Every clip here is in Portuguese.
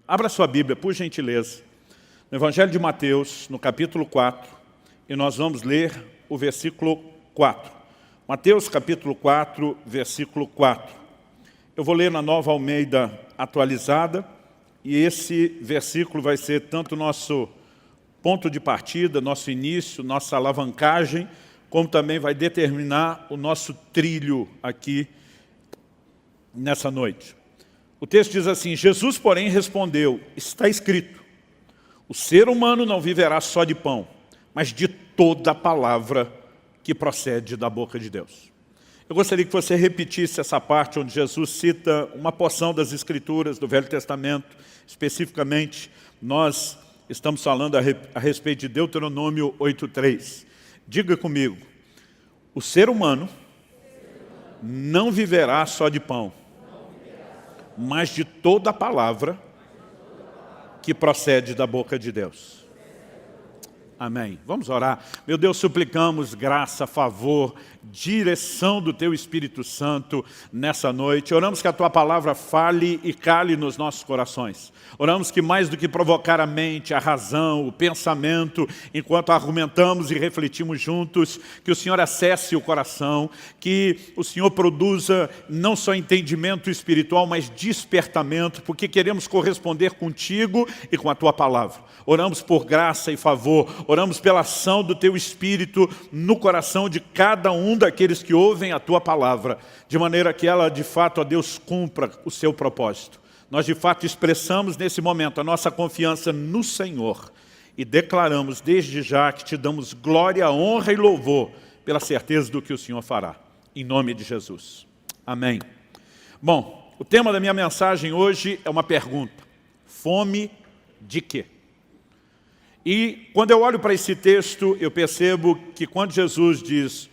Abra sua Bíblia, por gentileza, no Evangelho de Mateus, no capítulo 4, e nós vamos ler o versículo 4. Mateus, capítulo 4, versículo 4. Eu vou ler na Nova Almeida atualizada, e esse versículo vai ser tanto nosso ponto de partida, nosso início, nossa alavancagem, como também vai determinar o nosso trilho aqui nessa noite. O texto diz assim: Jesus, porém, respondeu: está escrito, o ser humano não viverá só de pão, mas de toda a palavra que procede da boca de Deus. Eu gostaria que você repetisse essa parte onde Jesus cita uma porção das Escrituras do Velho Testamento. Especificamente, nós estamos falando a respeito de Deuteronômio 8:3. Diga comigo: o ser humano não viverá só de pão, mas de toda a palavra que procede da boca de Deus. Amém. Vamos orar. Meu Deus, suplicamos graça, favor, direção do Teu Espírito Santo nessa noite. Oramos que a Tua palavra fale e cale nos nossos corações. Oramos que mais do que provocar a mente, a razão, o pensamento, enquanto argumentamos e refletimos juntos, que o Senhor acesse o coração, que o Senhor produza não só entendimento espiritual, mas despertamento, porque queremos corresponder contigo e com a Tua palavra. Oramos por graça e favor, oramos pela ação do Teu Espírito no coração de cada um daqueles que ouvem a Tua palavra, de maneira que ela, de fato, a Deus, cumpra o seu propósito. Nós, de fato, expressamos nesse momento a nossa confiança no Senhor e declaramos desde já que Te damos glória, honra e louvor pela certeza do que o Senhor fará. Em nome de Jesus. Amém. Bom, o tema da minha mensagem hoje é uma pergunta: fome de quê? E quando eu olho para esse texto, eu percebo que quando Jesus diz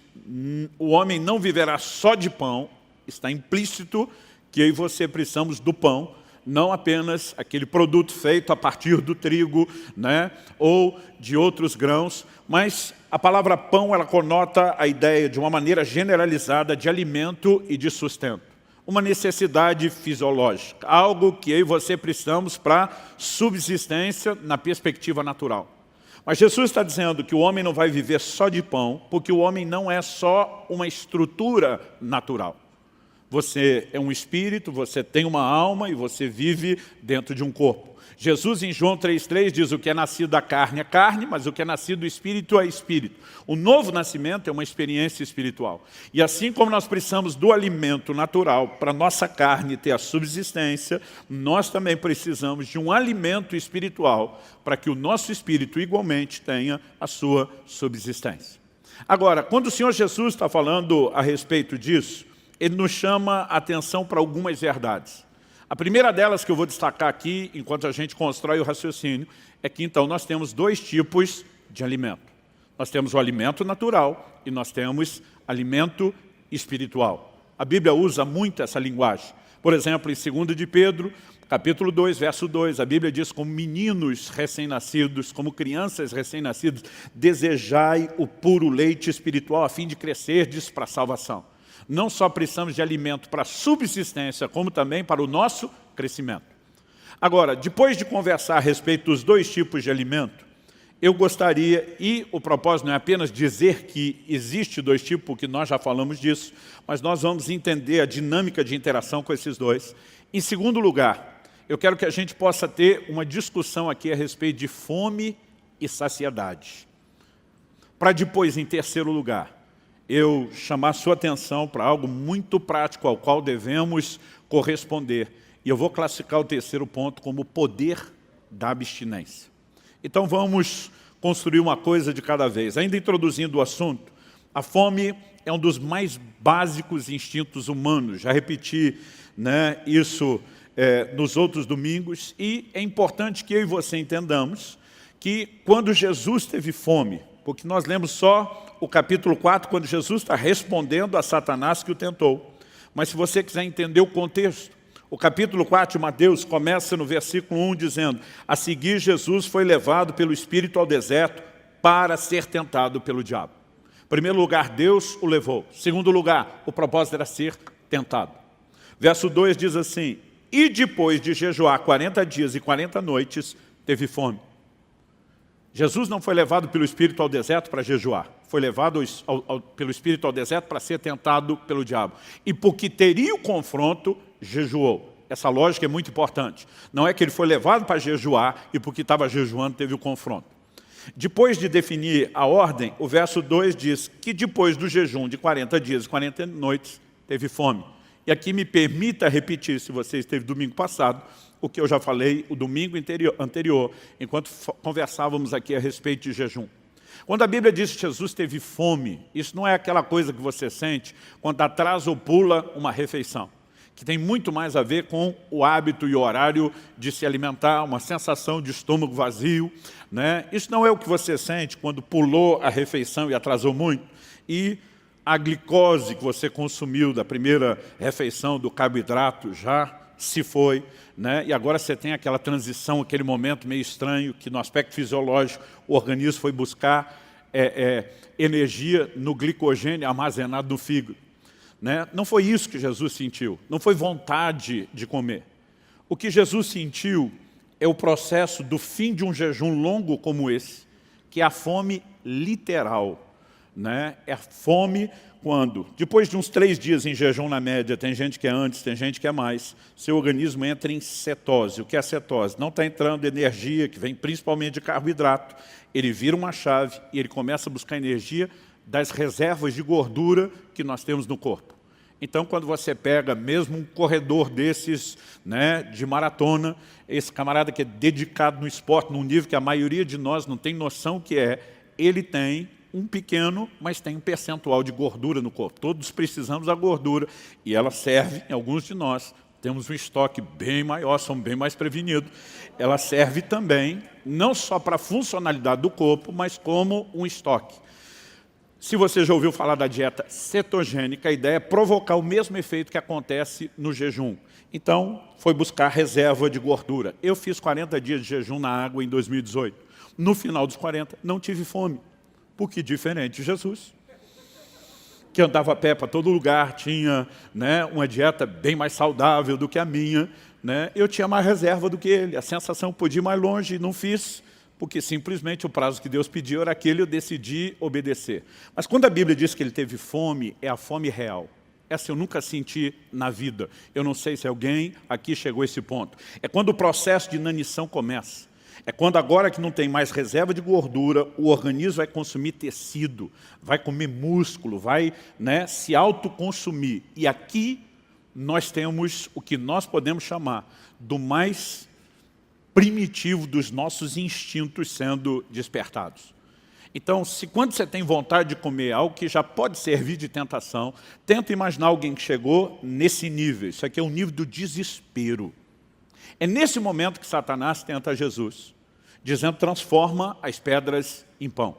o homem não viverá só de pão, está implícito que eu e você precisamos do pão, não apenas aquele produto feito a partir do trigo, né, ou de outros grãos, mas a palavra pão, ela conota a ideia de uma maneira generalizada de alimento e de sustento. Uma necessidade fisiológica, algo que eu e você precisamos para subsistência na perspectiva natural. Mas Jesus está dizendo que o homem não vai viver só de pão, porque o homem não é só uma estrutura natural. Você é um espírito, você tem uma alma e você vive dentro de um corpo. Jesus, em João 3,3, diz: o que é nascido da carne é carne, mas o que é nascido do Espírito é Espírito. O novo nascimento é uma experiência espiritual. E assim como nós precisamos do alimento natural para nossa carne ter a subsistência, nós também precisamos de um alimento espiritual para que o nosso espírito igualmente tenha a sua subsistência. Agora, quando o Senhor Jesus está falando a respeito disso, Ele nos chama a atenção para algumas verdades. A primeira delas que eu vou destacar aqui, enquanto a gente constrói o raciocínio, é que então nós temos dois tipos de alimento. Nós temos o alimento natural e nós temos alimento espiritual. A Bíblia usa muito essa linguagem. Por exemplo, em 2 de Pedro, capítulo 2, verso 2, a Bíblia diz: como meninos recém-nascidos, como crianças recém-nascidas, desejai o puro leite espiritual a fim de crescerdes para a salvação. Não só precisamos de alimento para subsistência, como também para o nosso crescimento. Agora, depois de conversar a respeito dos dois tipos de alimento, eu gostaria, e o propósito não é apenas dizer que existe dois tipos, porque nós já falamos disso, mas nós vamos entender a dinâmica de interação com esses dois. Em segundo lugar, eu quero que a gente possa ter uma discussão aqui a respeito de fome e saciedade. Para depois, em terceiro lugar, eu chamar a sua atenção para algo muito prático ao qual devemos corresponder. E eu vou classificar o terceiro ponto como o poder da abstinência. Então vamos construir uma coisa de cada vez. Ainda introduzindo o assunto, a fome é um dos mais básicos instintos humanos. Já repeti, né, isso nos outros domingos. E é importante que eu e você entendamos que quando Jesus teve fome, porque nós lemos só o capítulo 4, quando Jesus está respondendo a Satanás que o tentou. Mas se você quiser entender o contexto, o capítulo 4 de Mateus começa no versículo 1 dizendo: a seguir Jesus foi levado pelo Espírito ao deserto para ser tentado pelo diabo. Em primeiro lugar, Deus o levou. Em segundo lugar, o propósito era ser tentado. Verso 2 diz assim: e depois de jejuar 40 dias e 40 noites, teve fome. Jesus não foi levado pelo Espírito ao deserto para jejuar. Foi levado pelo Espírito ao deserto para ser tentado pelo diabo. E porque teria o confronto, jejuou. Essa lógica é muito importante. Não é que ele foi levado para jejuar e porque estava jejuando teve o confronto. Depois de definir a ordem, o verso 2 diz que depois do jejum de 40 dias e 40 noites, teve fome. E aqui me permita repetir, se você esteve domingo passado, o que eu já falei o domingo anterior, enquanto conversávamos aqui a respeito de jejum. Quando a Bíblia diz que Jesus teve fome, isso não é aquela coisa que você sente quando atrasa ou pula uma refeição, que tem muito mais a ver com o hábito e o horário de se alimentar, uma sensação de estômago vazio, né? Isso não é o que você sente quando pulou a refeição e atrasou muito, e a glicose que você consumiu da primeira refeição do carboidrato já se foi, né? E agora você tem aquela transição, aquele momento meio estranho, que no aspecto fisiológico o organismo foi buscar energia no glicogênio armazenado no fígado. Né? Não foi isso que Jesus sentiu, não foi vontade de comer. O que Jesus sentiu é o processo do fim de um jejum longo como esse, que é a fome literal. Né? É a fome quando, depois de uns 3 dias em jejum na média, tem gente que é antes, tem gente que é mais, seu organismo entra em cetose. O que é cetose? Não está entrando energia, que vem principalmente de carboidrato. Ele vira uma chave e ele começa a buscar energia das reservas de gordura que nós temos no corpo. Então, quando você pega mesmo um corredor desses, né, de maratona, esse camarada que é dedicado no esporte, num nível que a maioria de nós não tem noção que é, ele tem um pequeno, mas tem um percentual de gordura no corpo. Todos precisamos da gordura e ela serve, em alguns de nós, temos um estoque bem maior, somos bem mais prevenidos. Ela serve também, não só para a funcionalidade do corpo, mas como um estoque. Se você já ouviu falar da dieta cetogênica, a ideia é provocar o mesmo efeito que acontece no jejum. Então, foi buscar reserva de gordura. Eu fiz 40 dias de jejum na água em 2018. No final dos 40, não tive fome. Porque diferente de Jesus, que andava a pé para todo lugar, tinha, né, uma dieta bem mais saudável do que a minha, né, eu tinha mais reserva do que ele. A sensação podia ir mais longe, não fiz, porque simplesmente o prazo que Deus pediu era aquele e eu decidi obedecer. Mas quando a Bíblia diz que ele teve fome, é a fome real. Essa eu nunca senti na vida. Eu não sei se alguém aqui chegou a esse ponto. É quando o processo de inanição começa. É quando agora que não tem mais reserva de gordura, o organismo vai consumir tecido, vai comer músculo, vai, né, se autoconsumir. E aqui nós temos o que nós podemos chamar do mais primitivo dos nossos instintos sendo despertados. Então, se quando você tem vontade de comer algo que já pode servir de tentação, tenta imaginar alguém que chegou nesse nível. Isso aqui é o nível do desespero. É nesse momento que Satanás tenta Jesus, dizendo, transforma as pedras em pão.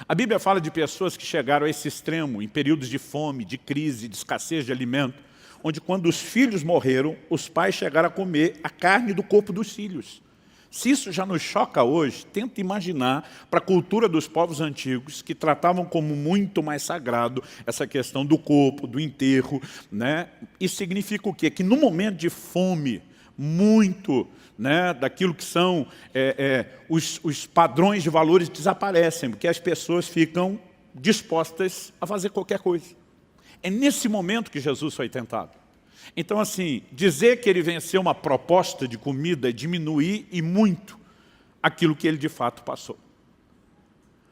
A Bíblia fala de pessoas que chegaram a esse extremo, em períodos de fome, de crise, de escassez de alimento, onde quando os filhos morreram, os pais chegaram a comer a carne do corpo dos filhos. Se isso já nos choca hoje, tenta imaginar para a cultura dos povos antigos, que tratavam como muito mais sagrado essa questão do corpo, do enterro, né? Isso significa o quê? Que no momento de fome, muito, né, daquilo que são os padrões de valores desaparecem, porque as pessoas ficam dispostas a fazer qualquer coisa. É nesse momento que Jesus foi tentado. Então, assim, dizer que ele venceu uma proposta de comida é diminuir e muito aquilo que ele de fato passou.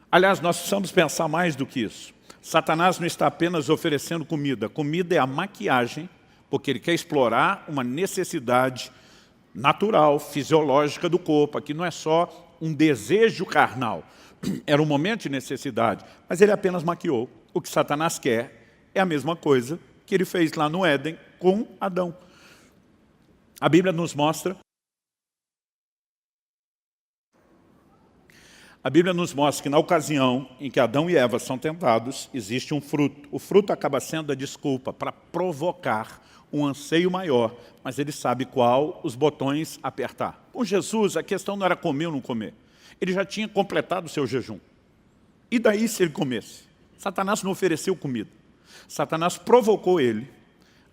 Aliás, nós precisamos pensar mais do que isso. Satanás não está apenas oferecendo comida. Comida é a maquiagem, porque ele quer explorar uma necessidade natural, fisiológica do corpo. Aqui não é só um desejo carnal, era um momento de necessidade, mas ele apenas maquiou. O que Satanás quer é a mesma coisa que ele fez lá no Éden com Adão. A Bíblia nos mostra que na ocasião em que Adão e Eva são tentados, existe um fruto. O fruto acaba sendo a desculpa para provocar um anseio maior, mas ele sabe qual os botões apertar. Com Jesus, a questão não era comer ou não comer. Ele já tinha completado o seu jejum. E daí se ele comesse? Satanás não ofereceu comida. Satanás provocou ele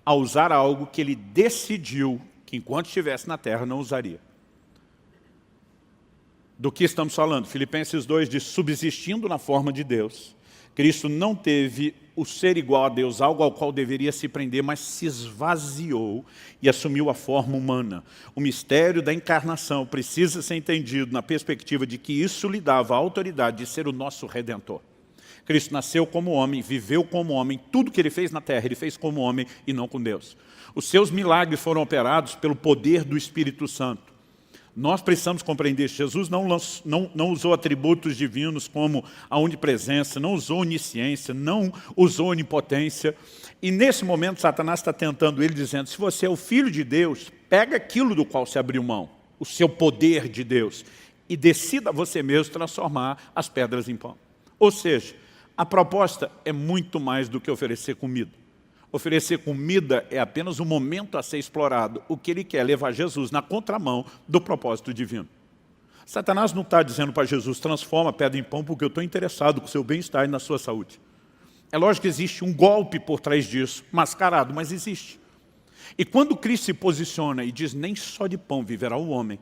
a usar algo que ele decidiu que enquanto estivesse na terra não usaria. Do que estamos falando? Filipenses 2 diz, subsistindo na forma de Deus, Cristo não teve o ser igual a Deus, algo ao qual deveria se prender, mas se esvaziou e assumiu a forma humana. O mistério da encarnação precisa ser entendido na perspectiva de que isso lhe dava a autoridade de ser o nosso Redentor. Cristo nasceu como homem, viveu como homem, tudo que ele fez na terra, ele fez como homem e não com Deus. Os seus milagres foram operados pelo poder do Espírito Santo. Nós precisamos compreender que Jesus não usou atributos divinos como a onipresença, não usou onisciência, não usou onipotência. E nesse momento Satanás está tentando ele, dizendo, se você é o Filho de Deus, pega aquilo do qual se abriu mão, o seu poder de Deus, e decida você mesmo transformar as pedras em pão. Ou seja, a proposta é muito mais do que oferecer comida. Oferecer comida é apenas um momento a ser explorado. O que ele quer é levar Jesus na contramão do propósito divino. Satanás não está dizendo para Jesus, transforma a pedra em pão porque eu estou interessado com o seu bem-estar e na sua saúde. É lógico que existe um golpe por trás disso, mascarado, mas existe. E quando Cristo se posiciona e diz, nem só de pão viverá o homem,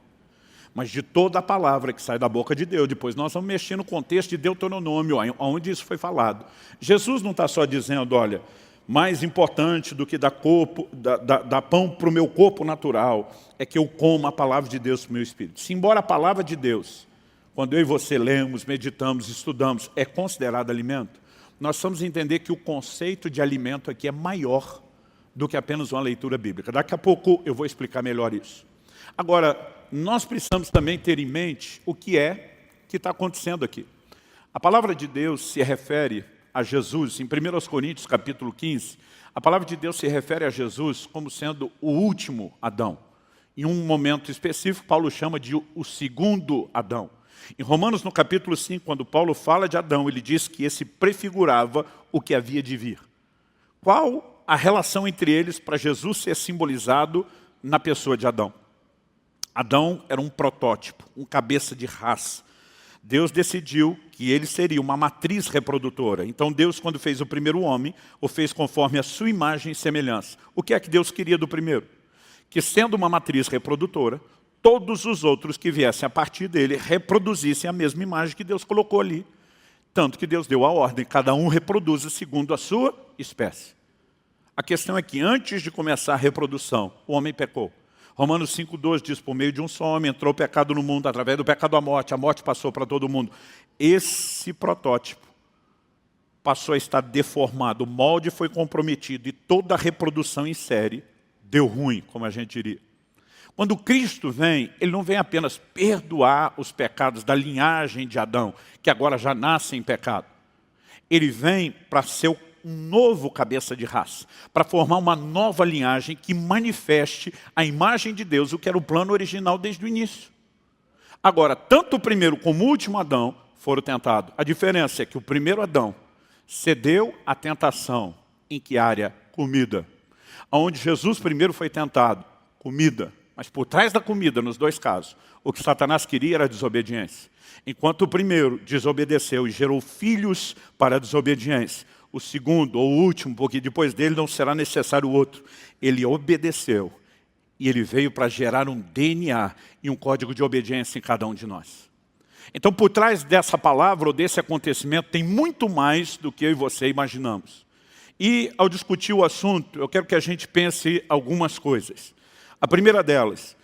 mas de toda a palavra que sai da boca de Deus. Depois nós vamos mexer no contexto de Deuteronômio, onde isso foi falado. Jesus não está só dizendo, olha, mais importante do que dar pão para o meu corpo natural, é que eu como a palavra de Deus para o meu espírito. Se embora a palavra de Deus, quando eu e você lemos, meditamos, estudamos, é considerada alimento, nós precisamos entender que o conceito de alimento aqui é maior do que apenas uma leitura bíblica. Daqui a pouco eu vou explicar melhor isso. Agora, nós precisamos também ter em mente o que está acontecendo aqui. A palavra de Deus se refere a Jesus, em 1 Coríntios capítulo 15, a palavra de Deus se refere a Jesus como sendo o último Adão. Em um momento específico, Paulo chama de o segundo Adão. Em Romanos, no capítulo 5, quando Paulo fala de Adão, ele diz que esse prefigurava o que havia de vir. Qual a relação entre eles para Jesus ser simbolizado na pessoa de Adão? Adão era um protótipo, um cabeça de raça. Deus decidiu que ele seria uma matriz reprodutora. Então Deus, quando fez o primeiro homem, o fez conforme a sua imagem e semelhança. O que é que Deus queria do primeiro? Que sendo uma matriz reprodutora, todos os outros que viessem a partir dele reproduzissem a mesma imagem que Deus colocou ali. Tanto que Deus deu a ordem, cada um reproduza segundo a sua espécie. A questão é que antes de começar a reprodução, o homem pecou. Romanos 5,12 diz, por meio de um só homem entrou o pecado no mundo, através do pecado a morte passou para todo mundo. Esse protótipo passou a estar deformado, o molde foi comprometido e toda a reprodução em série deu ruim, como a gente diria. Quando Cristo vem, ele não vem apenas perdoar os pecados da linhagem de Adão, que agora já nasce em pecado. Ele vem para ser um novo cabeça de raça, para formar uma nova linhagem que manifeste a imagem de Deus, o que era o plano original desde o início. Agora, tanto o primeiro como o último Adão foram tentados. A diferença é que o primeiro Adão cedeu à tentação. Em que área? Comida. Onde Jesus primeiro foi tentado, comida. Mas por trás da comida, nos dois casos, o que Satanás queria era a desobediência. Enquanto o primeiro desobedeceu e gerou filhos para a desobediência, o segundo ou o último, porque depois dele não será necessário o outro. Ele obedeceu e ele veio para gerar um DNA e um código de obediência em cada um de nós. Então, por trás dessa palavra ou desse acontecimento, tem muito mais do que eu e você imaginamos. E, ao discutir o assunto, eu quero que a gente pense algumas coisas. A primeira delas,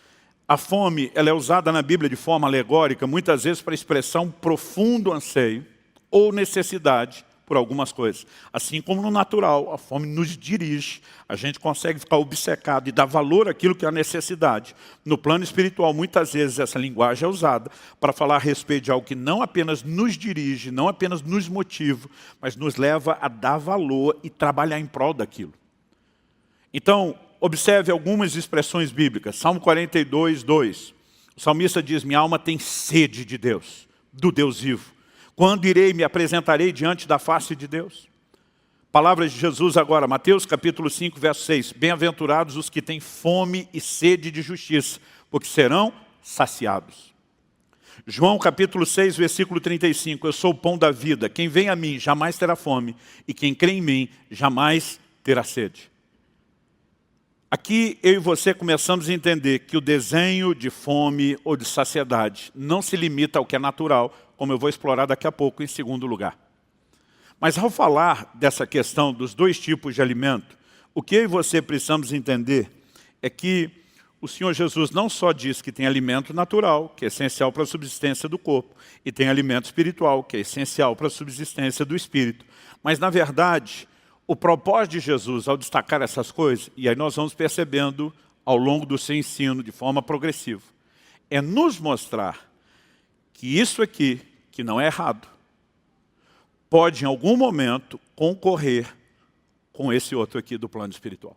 a fome, ela é usada na Bíblia de forma alegórica, muitas vezes para expressar um profundo anseio ou necessidade por algumas coisas. Assim como no natural, a fome nos dirige, a gente consegue ficar obcecado e dar valor àquilo que é a necessidade. No plano espiritual, muitas vezes essa linguagem é usada para falar a respeito de algo que não apenas nos dirige, não apenas nos motiva, mas nos leva a dar valor e trabalhar em prol daquilo. Então, observe algumas expressões bíblicas. Salmo 42, 2. O salmista diz, minha alma tem sede de Deus, do Deus vivo. Quando irei, me apresentarei diante da face de Deus? Palavras de Jesus agora, Mateus capítulo 5, verso 6. Bem-aventurados os que têm fome e sede de justiça, porque serão saciados. João capítulo 6, versículo 35. Eu sou o pão da vida. Quem vem a mim jamais terá fome, e quem crê em mim jamais terá sede. Aqui eu e você começamos a entender que o desenho de fome ou de saciedade não se limita ao que é natural, como eu vou explorar daqui a pouco em segundo lugar. Mas ao falar dessa questão dos dois tipos de alimento, o que eu e você precisamos entender é que o Senhor Jesus não só diz que tem alimento natural, que é essencial para a subsistência do corpo, e tem alimento espiritual, que é essencial para a subsistência do espírito, mas na verdade, o propósito de Jesus ao destacar essas coisas, e aí nós vamos percebendo ao longo do seu ensino de forma progressiva, é nos mostrar que isso aqui, que não é errado, pode em algum momento concorrer com esse outro aqui do plano espiritual.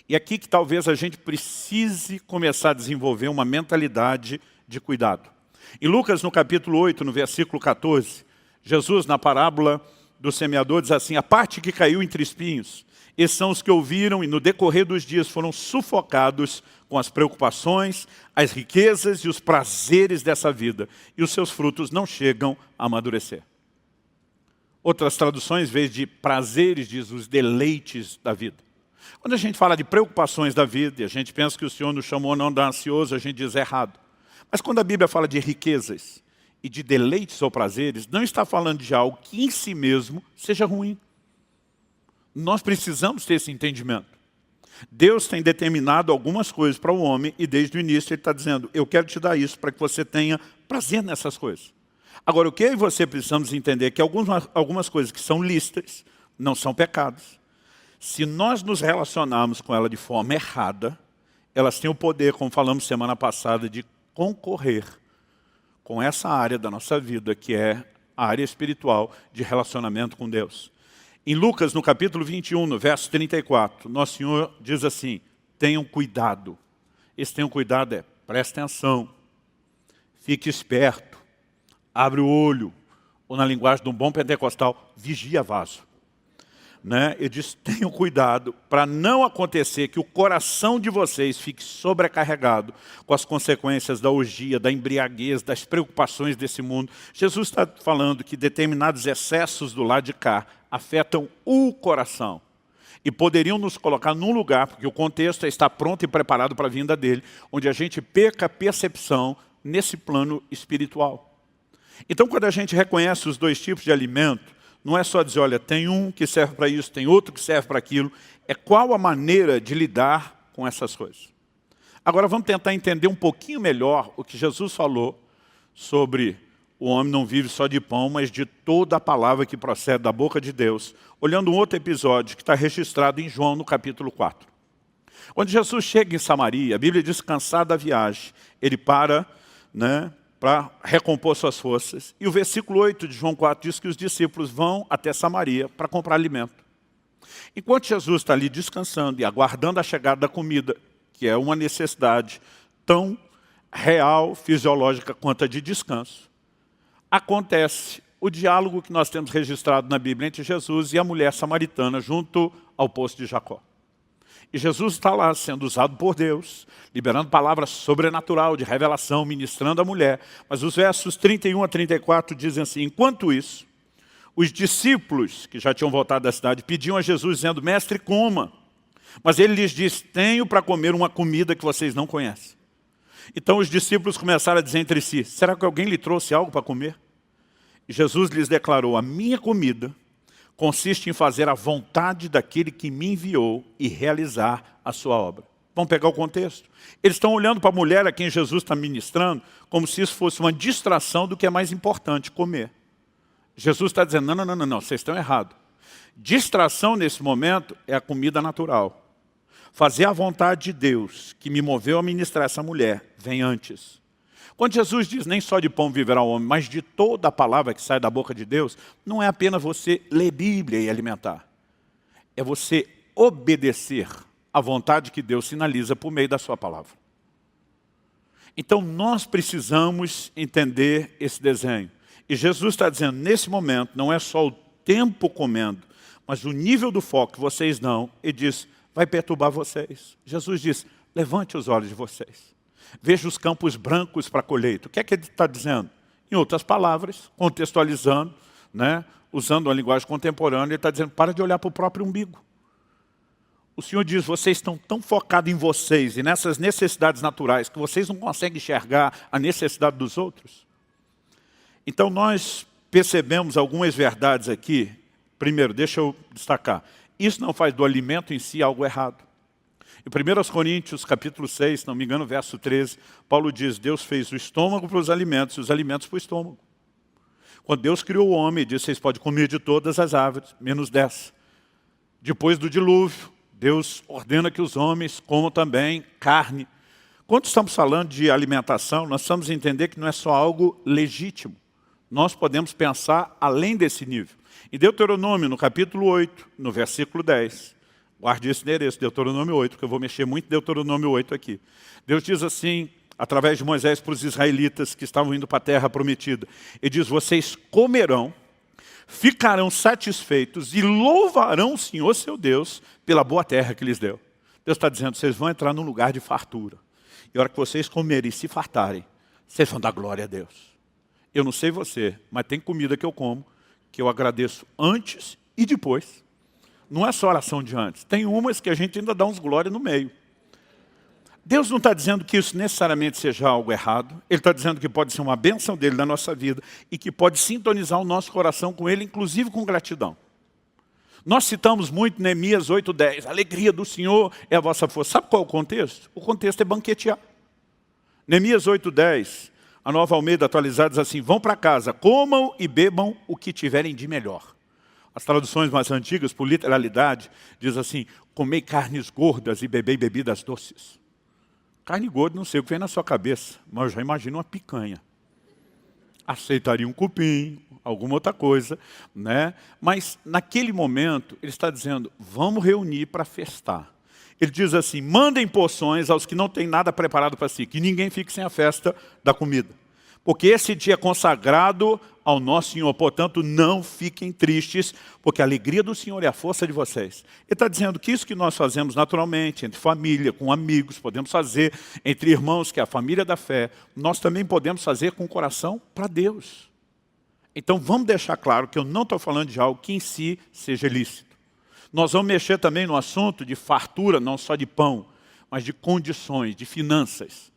E aqui que talvez a gente precise começar a desenvolver uma mentalidade de cuidado. Em Lucas, no capítulo 8, no versículo 14, Jesus, na parábola do semeador, diz assim: a parte que caiu entre espinhos, esses são os que ouviram e no decorrer dos dias foram sufocados com as preocupações, as riquezas e os prazeres dessa vida, e os seus frutos não chegam a amadurecer. Outras traduções, em vez de prazeres, diz os deleites da vida. Quando a gente fala de preocupações da vida, e a gente pensa que o Senhor nos chamou não de ansioso, a gente diz errado. Mas quando a Bíblia fala de riquezas e de deleites ou prazeres, não está falando de algo que em si mesmo seja ruim. Nós precisamos ter esse entendimento. Deus tem determinado algumas coisas para o homem e desde o início Ele está dizendo: eu quero te dar isso para que você tenha prazer nessas coisas. Agora, o que eu e você precisamos entender é que algumas coisas que são lícitas não são pecados. Se nós nos relacionarmos com ela de forma errada, elas têm o poder, como falamos semana passada, de concorrer com essa área da nossa vida, que é a área espiritual de relacionamento com Deus. Em Lucas, no capítulo 21, no verso 34, Nosso Senhor diz assim: tenham cuidado. Esse tenham cuidado é, preste atenção, fique esperto, abre o olho, ou na linguagem de um bom pentecostal, vigia vaso. Ele diz: tenham cuidado para não acontecer que o coração de vocês fique sobrecarregado com as consequências da orgia, da embriaguez, das preocupações desse mundo. Jesus está falando que determinados excessos do lado de cá afetam o coração e poderiam nos colocar num lugar, porque o contexto é estar pronto e preparado para a vinda dele, onde a gente perca a percepção nesse plano espiritual. Então, quando a gente reconhece os dois tipos de alimento, não é só dizer: olha, tem um que serve para isso, tem outro que serve para aquilo. É qual a maneira de lidar com essas coisas. Agora vamos tentar entender um pouquinho melhor o que Jesus falou sobre o homem não vive só de pão, mas de toda a palavra que procede da boca de Deus, olhando um outro episódio que está registrado em João, no capítulo 4. Quando Jesus chega em Samaria, a Bíblia diz: cansado da viagem, ele para, para recompor suas forças. E o versículo 8 de João 4 diz que os discípulos vão até Samaria para comprar alimento. Enquanto Jesus está ali descansando e aguardando a chegada da comida, que é uma necessidade tão real, fisiológica, quanto a de descanso, acontece o diálogo que nós temos registrado na Bíblia entre Jesus e a mulher samaritana junto ao poço de Jacó. E Jesus está lá sendo usado por Deus, liberando palavras sobrenatural de revelação, ministrando a mulher. Mas os versos 31 a 34 dizem assim: enquanto isso, os discípulos que já tinham voltado da cidade pediam a Jesus dizendo: mestre, coma. Mas ele lhes disse: tenho para comer uma comida que vocês não conhecem. Então os discípulos começaram a dizer entre si: será que alguém lhe trouxe algo para comer? E Jesus lhes declarou: a minha comida consiste em fazer a vontade daquele que me enviou e realizar a sua obra. Vamos pegar o contexto. Eles estão olhando para a mulher a quem Jesus está ministrando como se isso fosse uma distração do que é mais importante, comer. Jesus está dizendo: não, vocês estão errados. Distração nesse momento é a comida natural. Fazer a vontade de Deus, que me moveu a ministrar essa mulher, vem antes. Quando Jesus diz: nem só de pão viverá o homem, mas de toda a palavra que sai da boca de Deus, não é apenas você ler Bíblia e alimentar. É você obedecer à vontade que Deus sinaliza por meio da sua palavra. Então nós precisamos entender esse desenho. E Jesus está dizendo: nesse momento, não é só o tempo comendo, mas o nível do foco que vocês dão, ele diz, vai perturbar vocês. Jesus diz: levante os olhos de vocês. Veja os campos brancos para a colheita. O que é que ele está dizendo? Em outras palavras, contextualizando, usando uma linguagem contemporânea, ele está dizendo: para de olhar para o próprio umbigo. O Senhor diz, vocês estão tão focados em vocês e nessas necessidades naturais que vocês não conseguem enxergar a necessidade dos outros. Então nós percebemos algumas verdades aqui. Primeiro, deixa eu destacar. Isso não faz do alimento em si algo errado. Em 1 Coríntios, capítulo 6, se não me engano, verso 13, Paulo diz, Deus fez o estômago para os alimentos e os alimentos para o estômago. Quando Deus criou o homem, ele disse, vocês podem comer de todas as árvores, menos dessa. Depois do dilúvio, Deus ordena que os homens comam também carne. Quando estamos falando de alimentação, nós precisamos entender que não é só algo legítimo. Nós podemos pensar além desse nível. Em Deuteronômio, no capítulo 8, no versículo 10, guarde esse endereço, Deuteronômio 8, porque eu vou mexer muito em Deuteronômio 8 aqui. Deus diz assim, através de Moisés para os israelitas que estavam indo para a terra prometida. Ele diz, vocês comerão, ficarão satisfeitos e louvarão o Senhor seu Deus pela boa terra que lhes deu. Deus está dizendo, vocês vão entrar num lugar de fartura. E a hora que vocês comerem e se fartarem, vocês vão dar glória a Deus. Eu não sei você, mas tem comida que eu como, que eu agradeço antes e depois. Não é só oração de antes. Tem umas que a gente ainda dá uns glória no meio. Deus não está dizendo que isso necessariamente seja algo errado. Ele está dizendo que pode ser uma bênção dele na nossa vida e que pode sintonizar o nosso coração com ele, inclusive com gratidão. Nós citamos muito Neemias 8:10. A alegria do Senhor é a vossa força. Sabe qual é o contexto? O contexto é banquetear. Neemias 8:10, a Nova Almeida atualizada diz assim, vão para casa, comam e bebam o que tiverem de melhor. As traduções mais antigas, por literalidade, diz assim, comei carnes gordas e bebei bebidas doces. Carne gorda, não sei o que vem na sua cabeça, mas eu já imagino uma picanha. Aceitaria um cupim, alguma outra coisa, né? Mas naquele momento, ele está dizendo, vamos reunir para festar. Ele diz assim, mandem porções aos que não têm nada preparado para si, que ninguém fique sem a festa da comida. Porque esse dia é consagrado ao nosso Senhor, portanto, não fiquem tristes, porque a alegria do Senhor é a força de vocês. Ele está dizendo que isso que nós fazemos naturalmente, entre família, com amigos, podemos fazer entre irmãos, que é a família da fé, nós também podemos fazer com o coração para Deus. Então vamos deixar claro que eu não estou falando de algo que em si seja ilícito. Nós vamos mexer também no assunto de fartura, não só de pão, mas de condições, de finanças.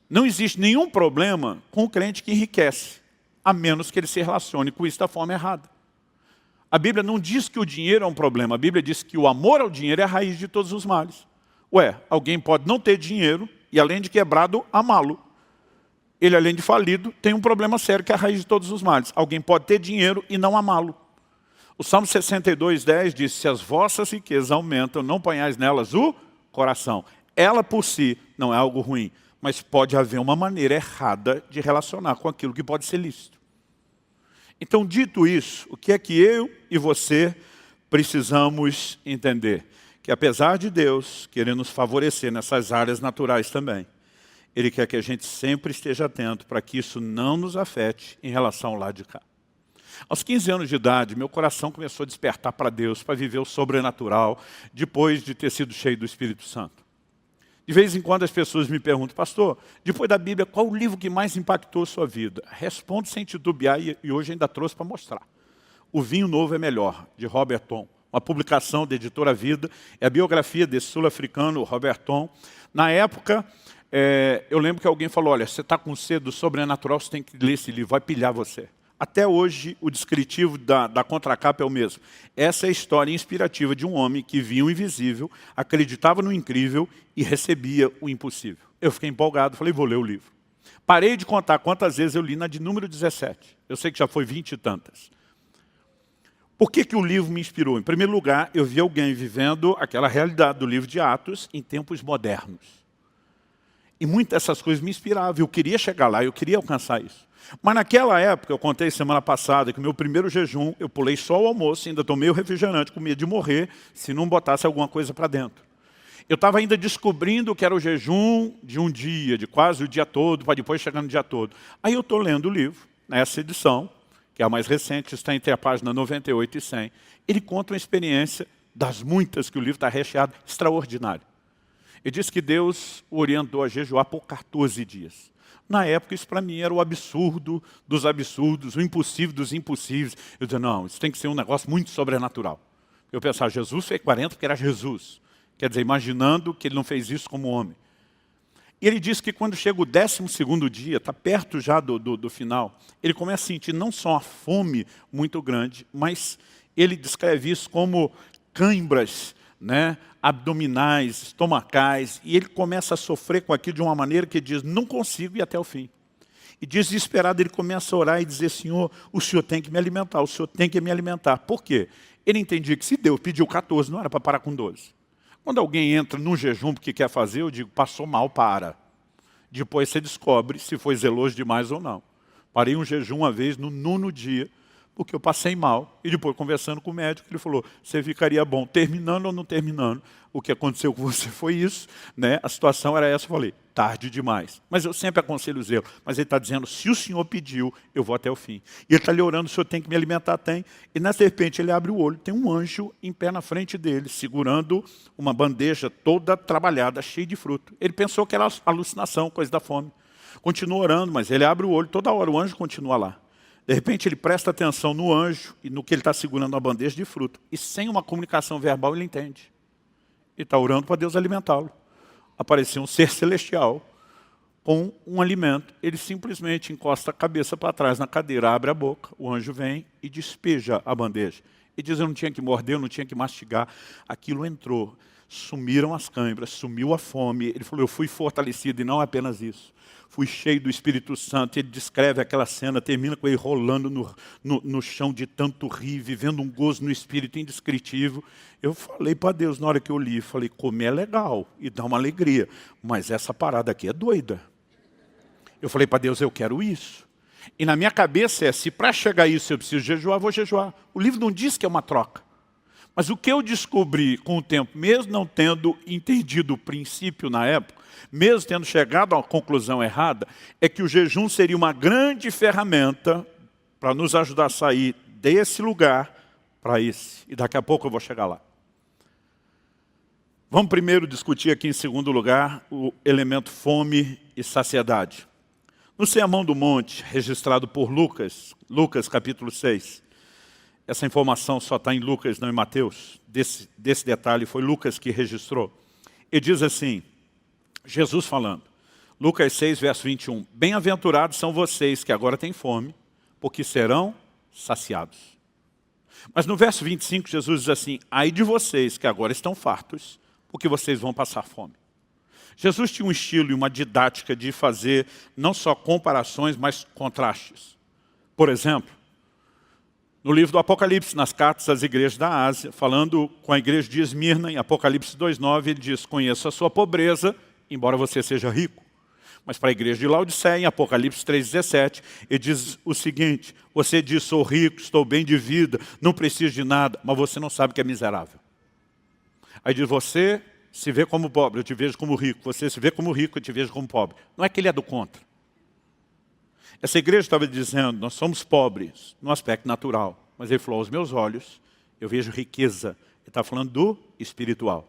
Não existe nenhum problema com o crente que enriquece, a menos que ele se relacione com isso da forma errada. A Bíblia não diz que o dinheiro é um problema, a Bíblia diz que o amor ao dinheiro é a raiz de todos os males. Ué, alguém pode não ter dinheiro e além de quebrado, amá-lo. Ele além de falido, tem um problema sério que é a raiz de todos os males. Alguém pode ter dinheiro e não amá-lo. O Salmo 62:10 diz, se as vossas riquezas aumentam, não ponhais nelas o coração. Ela por si não é algo ruim, mas pode haver uma maneira errada de relacionar com aquilo que pode ser lícito. Então, dito isso, o que é que eu e você precisamos entender? Que apesar de Deus querer nos favorecer nessas áreas naturais também, Ele quer que a gente sempre esteja atento para que isso não nos afete em relação ao lado de cá. Aos 15 anos de idade, meu coração começou a despertar para Deus, para viver o sobrenatural, depois de ter sido cheio do Espírito Santo. De vez em quando as pessoas me perguntam, pastor, depois da Bíblia, qual o livro que mais impactou a sua vida? Respondo sem titubear e hoje ainda trouxe para mostrar. O Vinho Novo é Melhor, de Robert Tom. Uma publicação da editora Vida, é a biografia desse sul-africano, Robert Tom. Na época, eu lembro que alguém falou, olha, você está com sede do sobrenatural, você tem que ler esse livro, vai pilhar você. Até hoje, o descritivo da contracapa é o mesmo. Essa é a história inspirativa de um homem que via o invisível, acreditava no incrível e recebia o impossível. Eu fiquei empolgado, falei, vou ler o livro. Parei de contar quantas vezes eu li na de número 17. Eu sei que já foi 20 e tantas. Por que o livro me inspirou? Em primeiro lugar, eu vi alguém vivendo aquela realidade do livro de Atos em tempos modernos. E muitas dessas coisas me inspiravam. Eu queria chegar lá, eu queria alcançar isso. Mas naquela época, eu contei semana passada que o meu primeiro jejum, eu pulei só o almoço, ainda tomei o refrigerante, com medo de morrer, se não botasse alguma coisa para dentro. Eu estava ainda descobrindo que era o jejum de um dia, de quase o dia todo, para depois chegar no dia todo. Aí eu estou lendo o livro, nessa edição, que é a mais recente, está entre a página 98 e 100. Ele conta uma experiência das muitas que o livro está recheado, extraordinária. Ele diz que Deus o orientou a jejuar por 14 dias. Na época, isso para mim era o absurdo dos absurdos, o impossível dos impossíveis. Eu disse, não, isso tem que ser um negócio muito sobrenatural. Eu pensava, Jesus fez 40 porque era Jesus. Quer dizer, imaginando que ele não fez isso como homem. E ele diz que quando chega o 12º dia, está perto já do final, ele começa a sentir não só a fome muito grande, mas ele descreve isso como cãibras, né, abdominais, estomacais, e ele começa a sofrer com aquilo de uma maneira que diz, não consigo ir até o fim. E desesperado ele começa a orar e dizer, Senhor, o Senhor tem que me alimentar, o Senhor tem que me alimentar. Por quê? Ele entendia que se Deus pediu 14, não era para parar com 12. Quando alguém entra num jejum porque quer fazer, eu digo, passou mal, para. Depois você descobre se foi zeloso demais ou não. Parei um jejum uma vez, no 9º dia, porque eu passei mal. E depois, conversando com o médico, ele falou, você ficaria bom terminando ou não terminando? O que aconteceu com você foi isso, né? A situação era essa, eu falei, tarde demais. Mas eu sempre aconselho o zelo. Mas ele está dizendo, se o Senhor pediu, eu vou até o fim. E ele está lhe orando, o Senhor tem que me alimentar, tem. E na repente ele abre o olho, tem um anjo em pé na frente dele, segurando uma bandeja toda trabalhada, cheia de fruto. Ele pensou que era alucinação, coisa da fome. Continua orando, mas ele abre o olho, toda hora o anjo continua lá. De repente ele presta atenção no anjo e no que ele está segurando a bandeja de fruto. E sem uma comunicação verbal ele entende. Ele está orando para Deus alimentá-lo. Apareceu um ser celestial com um alimento. Ele simplesmente encosta a cabeça para trás na cadeira, abre a boca, o anjo vem e despeja a bandeja. E diz, eu não tinha que morder, eu não tinha que mastigar. Aquilo entrou. Sumiram as câimbras, sumiu a fome. Ele falou, eu fui fortalecido e não apenas isso. Fui cheio do Espírito Santo. Ele descreve aquela cena, termina com ele rolando no chão de tanto rir, vivendo um gozo no Espírito indescritível. Eu falei para Deus, na hora que eu li, falei, comer é legal e dá uma alegria, mas essa parada aqui é doida. Eu falei para Deus, eu quero isso. E na minha cabeça é, se para chegar a isso eu preciso jejuar, vou jejuar. O livro não diz que é uma troca. Mas o que eu descobri com o tempo, mesmo não tendo entendido o princípio na época, mesmo tendo chegado a uma conclusão errada, é que o jejum seria uma grande ferramenta para nos ajudar a sair desse lugar para esse. E daqui a pouco eu vou chegar lá. Vamos primeiro discutir aqui em segundo lugar o elemento fome e saciedade. No Sermão do Monte, registrado por Lucas, Lucas capítulo 6, essa informação só está em Lucas, não em Mateus. Desse detalhe foi Lucas que registrou. Ele diz assim, Jesus falando, Lucas 6, verso 21. Bem-aventurados são vocês que agora têm fome, porque serão saciados. Mas no verso 25, Jesus diz assim, ai de vocês que agora estão fartos, porque vocês vão passar fome. Jesus tinha um estilo e uma didática de fazer não só comparações, mas contrastes. Por exemplo, no livro do Apocalipse, nas cartas às igrejas da Ásia, falando com a igreja de Esmirna, em Apocalipse 2,9, ele diz, conheço a sua pobreza, embora você seja rico. Mas para a igreja de Laodiceia, em Apocalipse 3,17, ele diz o seguinte, você diz, sou rico, estou bem de vida, não preciso de nada, mas você não sabe que é miserável. Aí diz, você se vê como pobre, eu te vejo como rico. Você se vê como rico, eu te vejo como pobre. Não é que ele é do contra. Essa igreja estava dizendo, nós somos pobres no aspecto natural. Mas ele falou, aos meus olhos, eu vejo riqueza. Ele está falando do espiritual.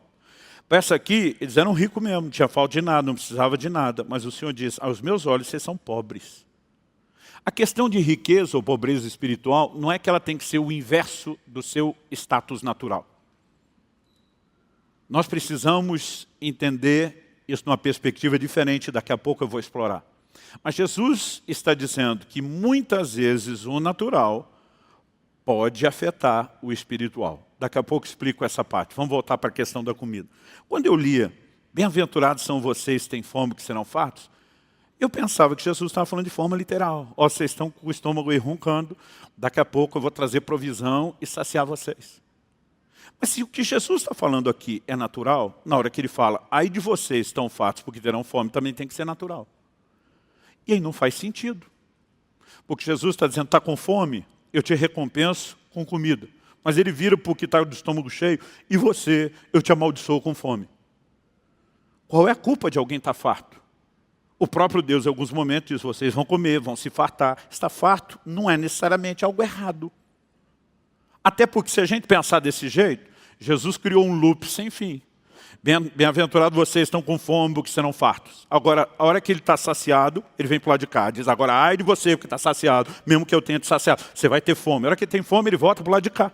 Para essa aqui, eles eram ricos mesmo, não tinha falta de nada, não precisava de nada. Mas o Senhor diz, aos meus olhos, vocês são pobres. A questão de riqueza ou pobreza espiritual não é que ela tem que ser o inverso do seu status natural. Nós precisamos entender isso numa perspectiva diferente, daqui a pouco eu vou explorar. Mas Jesus está dizendo que muitas vezes o natural pode afetar o espiritual. Daqui a pouco explico essa parte. Vamos voltar para a questão da comida. Quando eu lia, bem-aventurados são vocês que têm fome, que serão fartos, eu pensava que Jesus estava falando de forma literal. Ó, vocês estão com o estômago aí roncando, daqui a pouco eu vou trazer provisão e saciar vocês. Mas se o que Jesus está falando aqui é natural, na hora que ele fala, ai de vocês estão fartos porque terão fome, também tem que ser natural. E aí não faz sentido. Porque Jesus está dizendo, está com fome, eu te recompenso com comida. Mas ele vira para o que está do estômago cheio, e você, eu te amaldiçoo com fome. Qual é a culpa de alguém estar farto? O próprio Deus, em alguns momentos, diz, vocês vão comer, vão se fartar. Estar farto não é necessariamente algo errado. Até porque se a gente pensar desse jeito, Jesus criou um loop sem fim. Bem-aventurado vocês estão com fome, porque serão fartos. Agora, a hora que ele está saciado, ele vem para o lado de cá. Diz, agora, ai de você que está saciado, mesmo que eu tenha te saciado. Você vai ter fome. A hora que ele tem fome, ele volta para o lado de cá.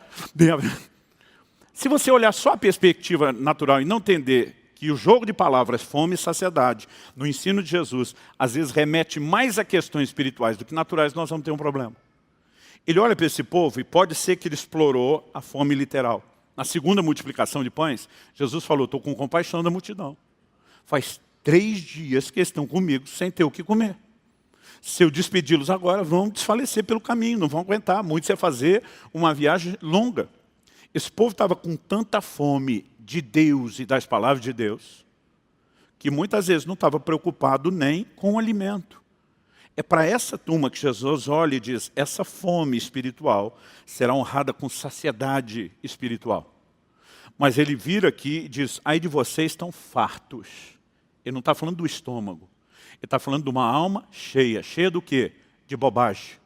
Se você olhar só a perspectiva natural e não entender que o jogo de palavras, fome e saciedade, no ensino de Jesus, às vezes remete mais a questões espirituais do que naturais, nós vamos ter um problema. Ele olha para esse povo e pode ser que ele explorou a fome literal. Na segunda multiplicação de pães, Jesus falou, estou com compaixão da multidão. Faz 3 dias que eles estão comigo sem ter o que comer. Se eu despedi-los agora, vão desfalecer pelo caminho, não vão aguentar. Muitos ia fazer uma viagem longa. Esse povo estava com tanta fome de Deus e das palavras de Deus, que muitas vezes não estava preocupado nem com o alimento. É para essa turma que Jesus olha e diz, essa fome espiritual será honrada com saciedade espiritual. Mas ele vira aqui e diz, ai de vocês estão fartos. Ele não está falando do estômago. Ele está falando de uma alma cheia. Cheia do quê? De bobagem,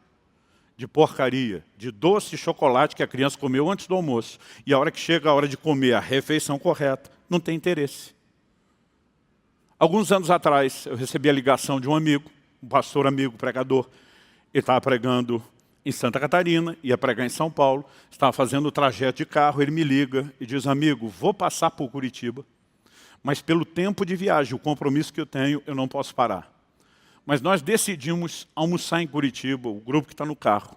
de porcaria, de doce e chocolate que a criança comeu antes do almoço. E a hora que chega a hora de comer a refeição correta, não tem interesse. Alguns anos atrás, eu recebi a ligação de um amigo, um pastor amigo, pregador. Ele estava pregando em Santa Catarina, ia pregar em São Paulo, estava fazendo o trajeto de carro, ele me liga e diz, amigo, vou passar por Curitiba, mas pelo tempo de viagem, o compromisso que eu tenho, eu não posso parar. Mas nós decidimos almoçar em Curitiba, o grupo que está no carro.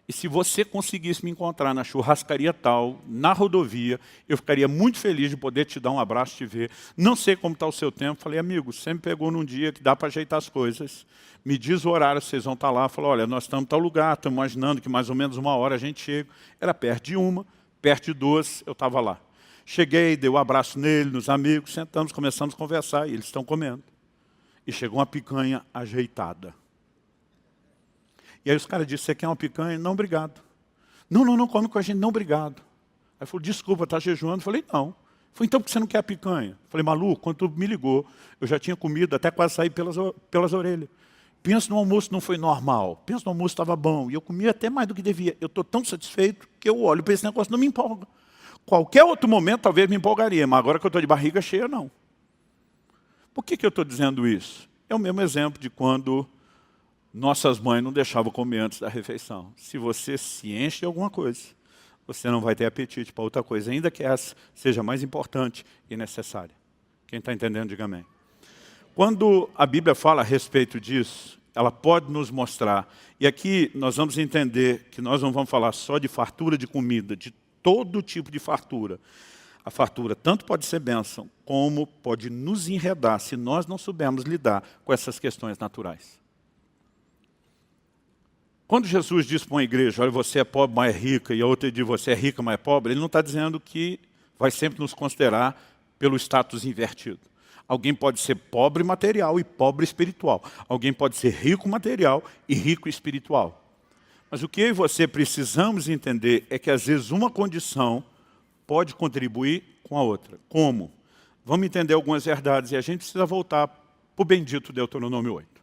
E se você conseguisse me encontrar na churrascaria tal, na rodovia, eu ficaria muito feliz de poder te dar um abraço, te ver. Não sei como está o seu tempo. Falei, amigo, você me pegou num dia que dá para ajeitar as coisas. Me diz o horário, vocês vão estar lá. Falei, olha, nós estamos em tal lugar, estamos imaginando que mais ou menos 1 hora a gente chega. Era perto de 1, perto de 2, eu estava lá. Cheguei, dei um abraço nele, nos amigos, sentamos, começamos a conversar, e eles estão comendo. E chegou uma picanha ajeitada. E aí os caras disseram, você quer uma picanha? Não, obrigado. Não come com a gente, não, obrigado. Aí falou, desculpa, está jejuando? Falei, não. Falei, então por que você não quer a picanha? Falei, maluco, quando tu me ligou, eu já tinha comido, até quase sair pelas orelhas. Pensa no almoço não foi normal, pensa no almoço estava bom, e eu comia até mais do que devia. Eu estou tão satisfeito que eu olho para esse negócio, não me empolga. Qualquer outro momento talvez me empolgaria, mas agora que eu estou de barriga cheia, não. Por que eu estou dizendo isso? É o mesmo exemplo de quando nossas mães não deixavam comer antes da refeição. Se você se enche de alguma coisa, você não vai ter apetite para outra coisa, ainda que essa seja mais importante e necessária. Quem está entendendo, diga amém. Quando a Bíblia fala a respeito disso, ela pode nos mostrar, e aqui nós vamos entender que nós não vamos falar só de fartura de comida, de todo tipo de fartura. A fartura tanto pode ser bênção, como pode nos enredar se nós não soubermos lidar com essas questões naturais. Quando Jesus diz para uma igreja, olha, você é pobre, mas é rica, e a outra diz, você é rica, mas é pobre, ele não está dizendo que vai sempre nos considerar pelo status invertido. Alguém pode ser pobre material e pobre espiritual. Alguém pode ser rico material e rico espiritual. Mas o que eu e você precisamos entender é que às vezes uma condição pode contribuir com a outra. Como? Vamos entender algumas verdades e a gente precisa voltar para o bendito Deuteronômio 8.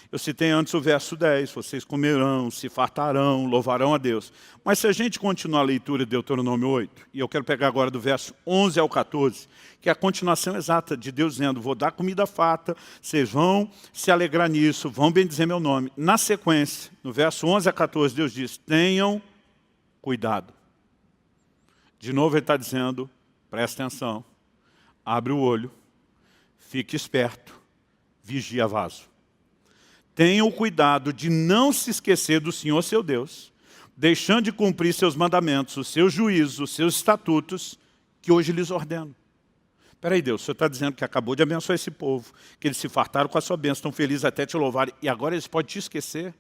Eu citei antes o verso 10, vocês comerão, se fartarão, louvarão a Deus. Mas se a gente continuar a leitura de Deuteronômio 8, e eu quero pegar agora do verso 11 ao 14, que é a continuação exata de Deus dizendo, vou dar comida farta, vocês vão se alegrar nisso, vão bendizer meu nome. Na sequência, no verso 11 a 14, Deus diz, tenham cuidado. De novo ele está dizendo, presta atenção, abre o olho, fique esperto, vigia vaso. Tenham cuidado de não se esquecer do Senhor seu Deus, deixando de cumprir seus mandamentos, os seus juízos, os seus estatutos, que hoje lhes ordeno. Espera aí, Deus, o Senhor está dizendo que acabou de abençoar esse povo, que eles se fartaram com a sua bênção, estão felizes até te louvarem, e agora eles podem te esquecer?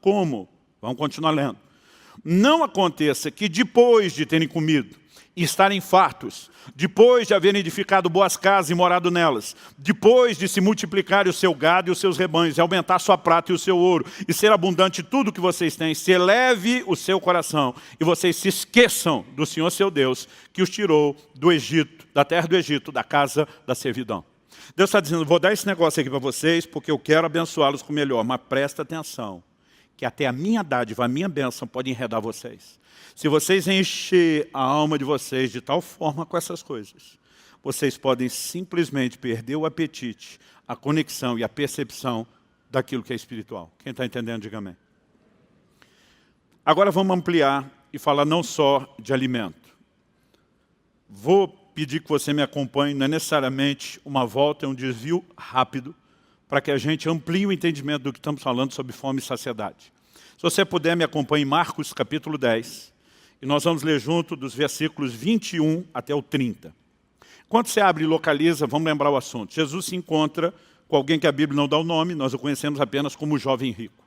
Como? Vamos continuar lendo. Não aconteça que depois de terem comido e estarem fartos, depois de haverem edificado boas casas e morado nelas, depois de se multiplicar o seu gado e os seus rebanhos, e aumentar sua prata e o seu ouro, e ser abundante tudo que vocês têm, se eleve o seu coração, e vocês se esqueçam do Senhor seu Deus, que os tirou do Egito, da terra do Egito, da casa da servidão. Deus está dizendo, vou dar esse negócio aqui para vocês, porque eu quero abençoá-los com o melhor, mas presta atenção, que até a minha dádiva, a minha bênção pode enredar vocês. Se vocês encher a alma de vocês de tal forma com essas coisas, vocês podem simplesmente perder o apetite, a conexão e a percepção daquilo que é espiritual. Quem está entendendo, diga amém. Agora vamos ampliar e falar não só de alimento. Vou pedir que você me acompanhe, não é necessariamente uma volta, é um desvio rápido, para que a gente amplie o entendimento do que estamos falando sobre fome e saciedade. Se você puder, me acompanhe em Marcos capítulo 10, e nós vamos ler junto dos versículos 21 até o 30. Quando você abre e localiza, vamos lembrar o assunto. Jesus se encontra com alguém que a Bíblia não dá o nome, nós o conhecemos apenas como o jovem rico.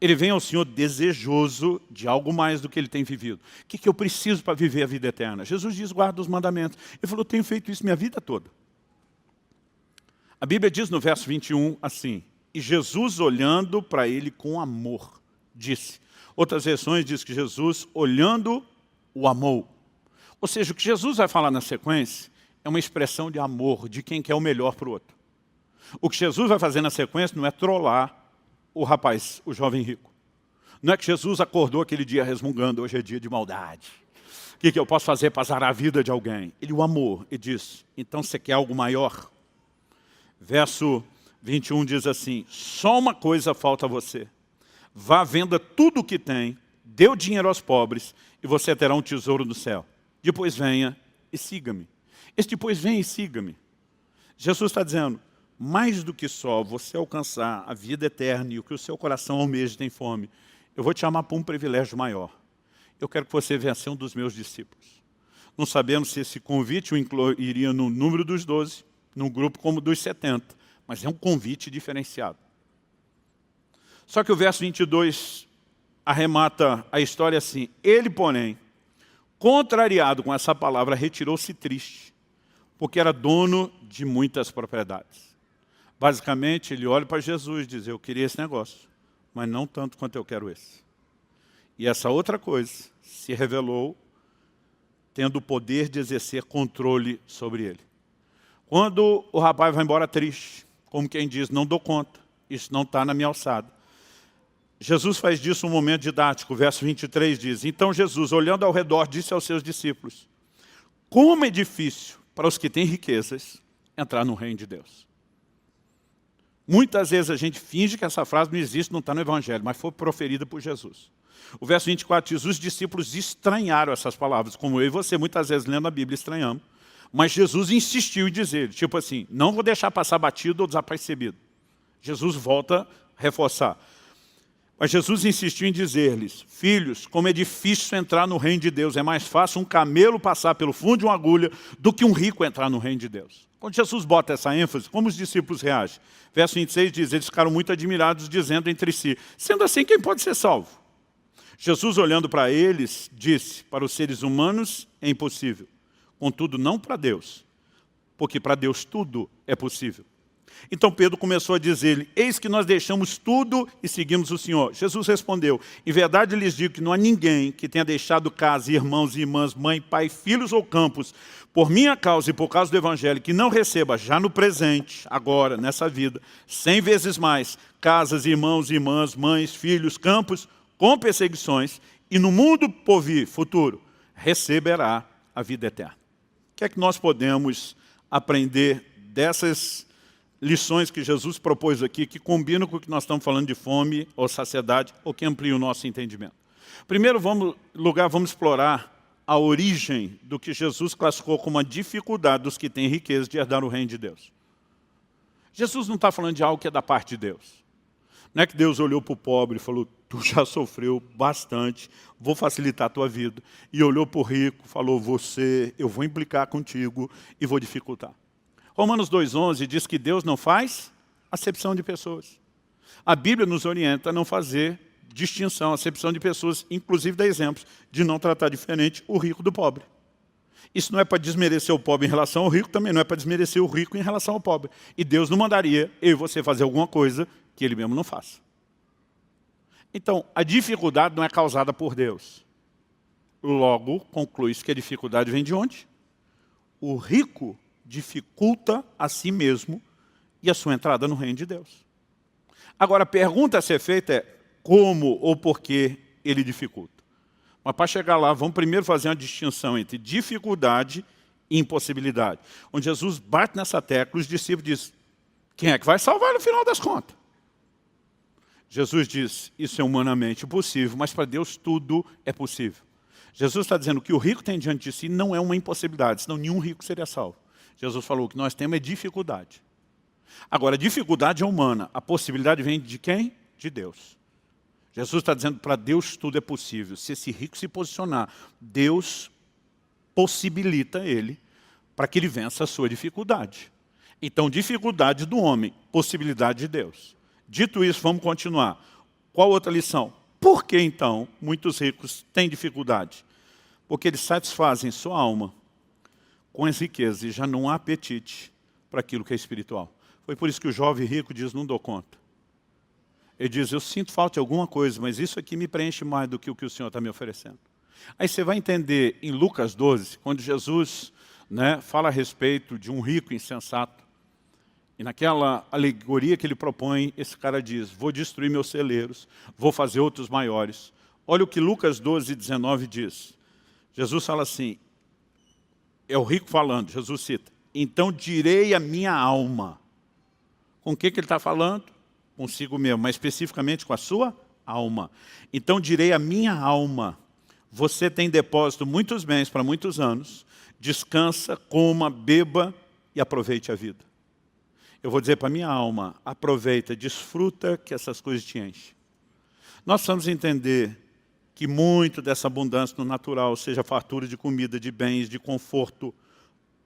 Ele vem ao Senhor desejoso de algo mais do que ele tem vivido. O que eu preciso para viver a vida eterna? Jesus diz, guarda os mandamentos. Ele falou, tenho feito isso minha vida toda. A Bíblia diz no verso 21 assim, e Jesus olhando para ele com amor, disse. Outras versões diz que Jesus olhando o amou. Ou seja, o que Jesus vai falar na sequência é uma expressão de amor, de quem quer o melhor para o outro. O que Jesus vai fazer na sequência não é trollar o rapaz, o jovem rico. Não é que Jesus acordou aquele dia resmungando, hoje é dia de maldade. O que eu posso fazer para zarar a vida de alguém? Ele o amou e disse, então você quer algo maior? Verso 21 diz assim, só uma coisa falta a você. Vá, venda tudo o que tem, dê o dinheiro aos pobres e você terá um tesouro no céu. Depois venha e siga-me. Esse depois venha e siga-me. Jesus está dizendo, mais do que só você alcançar a vida eterna e o que o seu coração almeja e tem fome, eu vou te chamar para um privilégio maior. Eu quero que você venha ser um dos meus discípulos. Não sabemos se esse convite o incluiria no número dos 12, num grupo como dos 70, mas é um convite diferenciado. Só que o verso 22 arremata a história assim, ele, porém, contrariado com essa palavra, retirou-se triste, porque era dono de muitas propriedades. Basicamente, ele olha para Jesus e diz, eu queria esse negócio, mas não tanto quanto eu quero esse. E essa outra coisa se revelou tendo o poder de exercer controle sobre ele. Quando o rapaz vai embora triste, como quem diz, não dou conta, isso não está na minha alçada. Jesus faz disso um momento didático, o verso 23 diz, então Jesus, olhando ao redor, disse aos seus discípulos, como é difícil para os que têm riquezas entrar no reino de Deus. Muitas vezes a gente finge que essa frase não existe, não está no Evangelho, mas foi proferida por Jesus. O verso 24 diz, os discípulos estranharam essas palavras, como eu e você muitas vezes lendo a Bíblia estranhamos. Mas Jesus insistiu em dizer, tipo assim, não vou deixar passar batido ou desapercebido. Jesus volta a reforçar. Mas Jesus insistiu em dizer-lhes, filhos, como é difícil entrar no reino de Deus, é mais fácil um camelo passar pelo fundo de uma agulha do que um rico entrar no reino de Deus. Quando Jesus bota essa ênfase, como os discípulos reagem? Verso 26 diz, eles ficaram muito admirados, dizendo entre si, sendo assim, quem pode ser salvo? Jesus, olhando para eles, disse, para os seres humanos é impossível, contudo não para Deus, porque para Deus tudo é possível. Então Pedro começou a dizer-lhe, eis que nós deixamos tudo e seguimos o Senhor. Jesus respondeu, em verdade lhes digo que não há ninguém que tenha deixado casa, irmãos e irmãs, mãe, pai, filhos ou campos, por minha causa e por causa do Evangelho, que não receba já no presente, agora, nessa vida, 100 vezes mais, casas, irmãos e irmãs, mães, filhos, campos, com perseguições, e no mundo por vir, futuro, receberá a vida eterna. O que é que nós podemos aprender dessas lições que Jesus propôs aqui, que combinam com o que nós estamos falando de fome ou saciedade, ou que ampliam o nosso entendimento? Primeiro vamos explorar a origem do que Jesus classificou como a dificuldade dos que têm riqueza de herdar o reino de Deus. Jesus não está falando de algo que é da parte de Deus. Não é que Deus olhou para o pobre e falou, tu já sofreu bastante, vou facilitar a tua vida. E olhou para o rico, falou, eu vou implicar contigo e vou dificultar. Romanos 2,11 diz que Deus não faz acepção de pessoas. A Bíblia nos orienta a não fazer distinção, acepção de pessoas, inclusive dá exemplos de não tratar diferente o rico do pobre. Isso não é para desmerecer o pobre em relação ao rico, também não é para desmerecer o rico em relação ao pobre. E Deus não mandaria eu e você fazer alguma coisa que Ele mesmo não faça. Então, a dificuldade não é causada por Deus. Logo, conclui-se que a dificuldade vem de onde? O rico dificulta a si mesmo e a sua entrada no reino de Deus. Agora, a pergunta a ser feita é como ou por que ele dificulta. Mas para chegar lá, vamos primeiro fazer uma distinção entre dificuldade e impossibilidade. Onde Jesus bate nessa tecla, os discípulos dizem, quem é que vai salvar no final das contas? Jesus diz, isso é humanamente possível, mas para Deus tudo é possível. Jesus está dizendo que o rico tem diante de si não é uma impossibilidade, senão nenhum rico seria salvo. Jesus falou que nós temos é dificuldade. Agora, a dificuldade é humana, a possibilidade vem de quem? De Deus. Jesus está dizendo que para Deus tudo é possível. Se esse rico se posicionar, Deus possibilita ele para que ele vença a sua dificuldade. Então, dificuldade do homem, possibilidade de Deus. Dito isso, vamos continuar. Qual outra lição? Por que, então, muitos ricos têm dificuldade? Porque eles satisfazem sua alma com as riquezas e já não há apetite para aquilo que é espiritual. Foi por isso que o jovem rico diz, não dou conta. Ele diz, eu sinto falta de alguma coisa, mas isso aqui me preenche mais do que o Senhor está me oferecendo. Aí você vai entender em Lucas 12, quando Jesus fala a respeito de um rico insensato, e naquela alegoria que ele propõe, esse cara diz, vou destruir meus celeiros, vou fazer outros maiores. Olha o que Lucas 12, 19 diz. Jesus fala assim, é o rico falando, Jesus cita, então direi a minha alma. Com o que ele está falando? Consigo mesmo, mas especificamente com a sua alma. Então direi a minha alma, você tem depósito muitos bens para muitos anos, descansa, coma, beba e aproveite a vida. Eu vou dizer para a minha alma, aproveita, desfruta que essas coisas te enchem. Nós precisamos entender que muito dessa abundância no natural, seja fartura de comida, de bens, de conforto,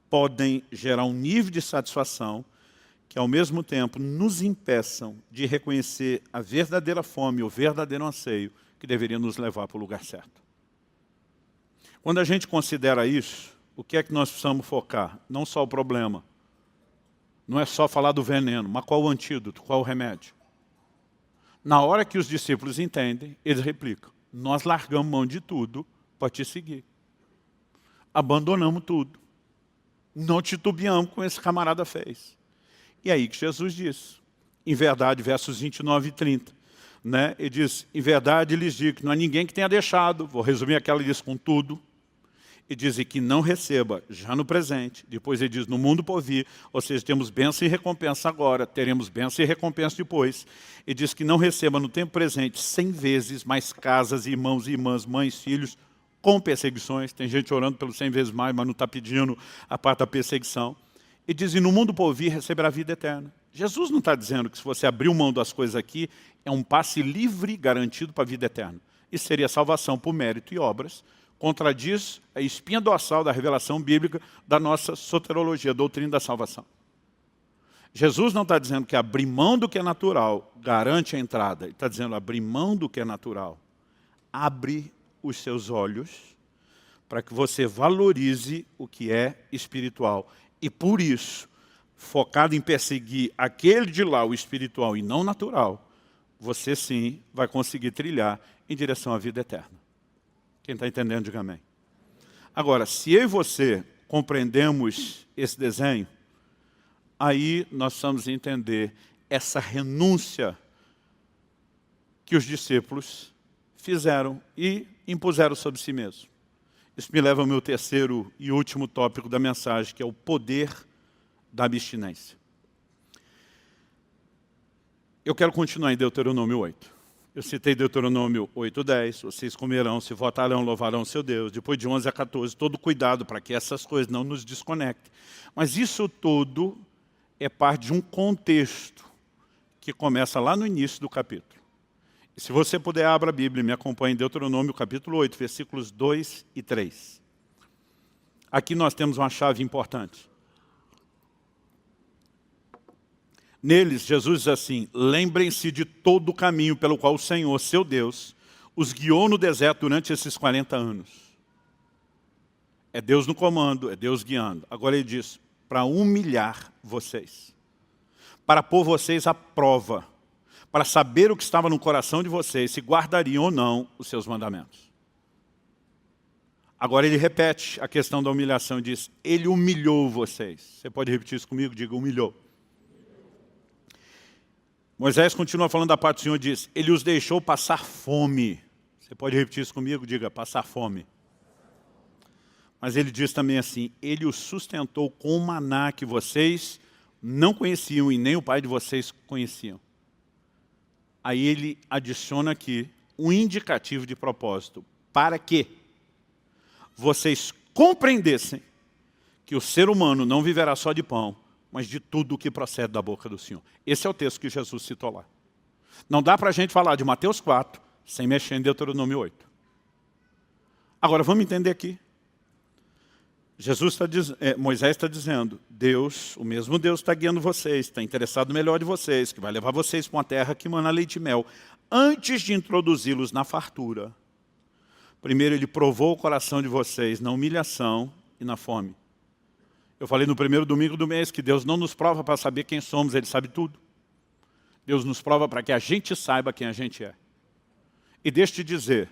podem gerar um nível de satisfação que, ao mesmo tempo, nos impeçam de reconhecer a verdadeira fome, o verdadeiro anseio que deveria nos levar para o lugar certo. Quando a gente considera isso, o que é que nós precisamos focar? Não só o problema, não é só falar do veneno, mas qual o antídoto, qual o remédio? Na hora que os discípulos entendem, eles replicam, nós largamos mão de tudo para te seguir. Abandonamos tudo. Não titubeamos com esse camarada fez. E aí que Jesus diz, em verdade, versos 29 e 30, ele diz, em verdade lhes digo que não há ninguém que tenha deixado, vou resumir aquela lista com tudo, e diz que não receba já no presente, depois ele diz no mundo por vir, ou seja, temos bênção e recompensa agora, teremos bênção e recompensa depois, e diz que não receba no tempo presente 100 vezes mais casas, irmãos e irmãs, mães, filhos, com perseguições, tem gente orando pelos 100 vezes mais, mas não está pedindo a parte da perseguição, e diz, e no mundo por vir receberá a vida eterna. Jesus não está dizendo que se você abrir mão das coisas aqui, é um passe livre garantido para a vida eterna. Isso seria salvação por mérito e obras, contradiz a espinha dorsal da revelação bíblica da nossa soterologia, a doutrina da salvação. Jesus não está dizendo que abrir mão do que é natural garante a entrada. Ele está dizendo abrir mão do que é natural. Abre os seus olhos para que você valorize o que é espiritual. E por isso, focado em perseguir aquele de lá, o espiritual e não natural, você sim vai conseguir trilhar em direção à vida eterna. Quem está entendendo, diga amém. Agora, se eu e você compreendemos esse desenho, aí nós precisamos entender essa renúncia que os discípulos fizeram e impuseram sobre si mesmos. Isso me leva ao meu terceiro e último tópico da mensagem, que é o poder da abstinência. Eu quero continuar em Deuteronômio 8. Eu citei Deuteronômio 8:10, vocês comerão, se votarão, louvarão seu Deus. Depois de 11 a 14, todo cuidado para que essas coisas não nos desconectem. Mas isso tudo é parte de um contexto que começa lá no início do capítulo. E se você puder, abra a Bíblia e me acompanhe em Deuteronômio capítulo 8, versículos 2 e 3. Aqui nós temos uma chave importante. Neles, Jesus diz assim, lembrem-se de todo o caminho pelo qual o Senhor, seu Deus, os guiou no deserto durante esses 40 anos. É Deus no comando, é Deus guiando. Agora ele diz, para humilhar vocês, para pôr vocês à prova, para saber o que estava no coração de vocês, se guardariam ou não os seus mandamentos. Agora ele repete a questão da humilhação e diz, ele humilhou vocês. Você pode repetir isso comigo? Diga, humilhou. Moisés continua falando da parte do Senhor e diz, ele os deixou passar fome. Você pode repetir isso comigo? Diga, passar fome. Mas ele diz também assim, ele os sustentou com o maná que vocês não conheciam e nem o pai de vocês conheciam. Aí ele adiciona aqui um indicativo de propósito. Para quê? vocês compreendessem que o ser humano não viverá só de pão, mas de tudo o que procede da boca do Senhor. Esse é o texto que Jesus citou lá. Não dá para a gente falar de Mateus 4 sem mexer em Deuteronômio 8. Agora, vamos entender aqui. Moisés está dizendo, Deus, o mesmo Deus está guiando vocês, está interessado no melhor de vocês, que vai levar vocês para uma terra que mana leite e mel. Antes de introduzi-los na fartura, primeiro ele provou o coração de vocês na humilhação e na fome. Eu falei no primeiro domingo do mês que Deus não nos prova para saber quem somos, Ele sabe tudo. Deus nos prova para que a gente saiba quem a gente é. E deixa eu te dizer,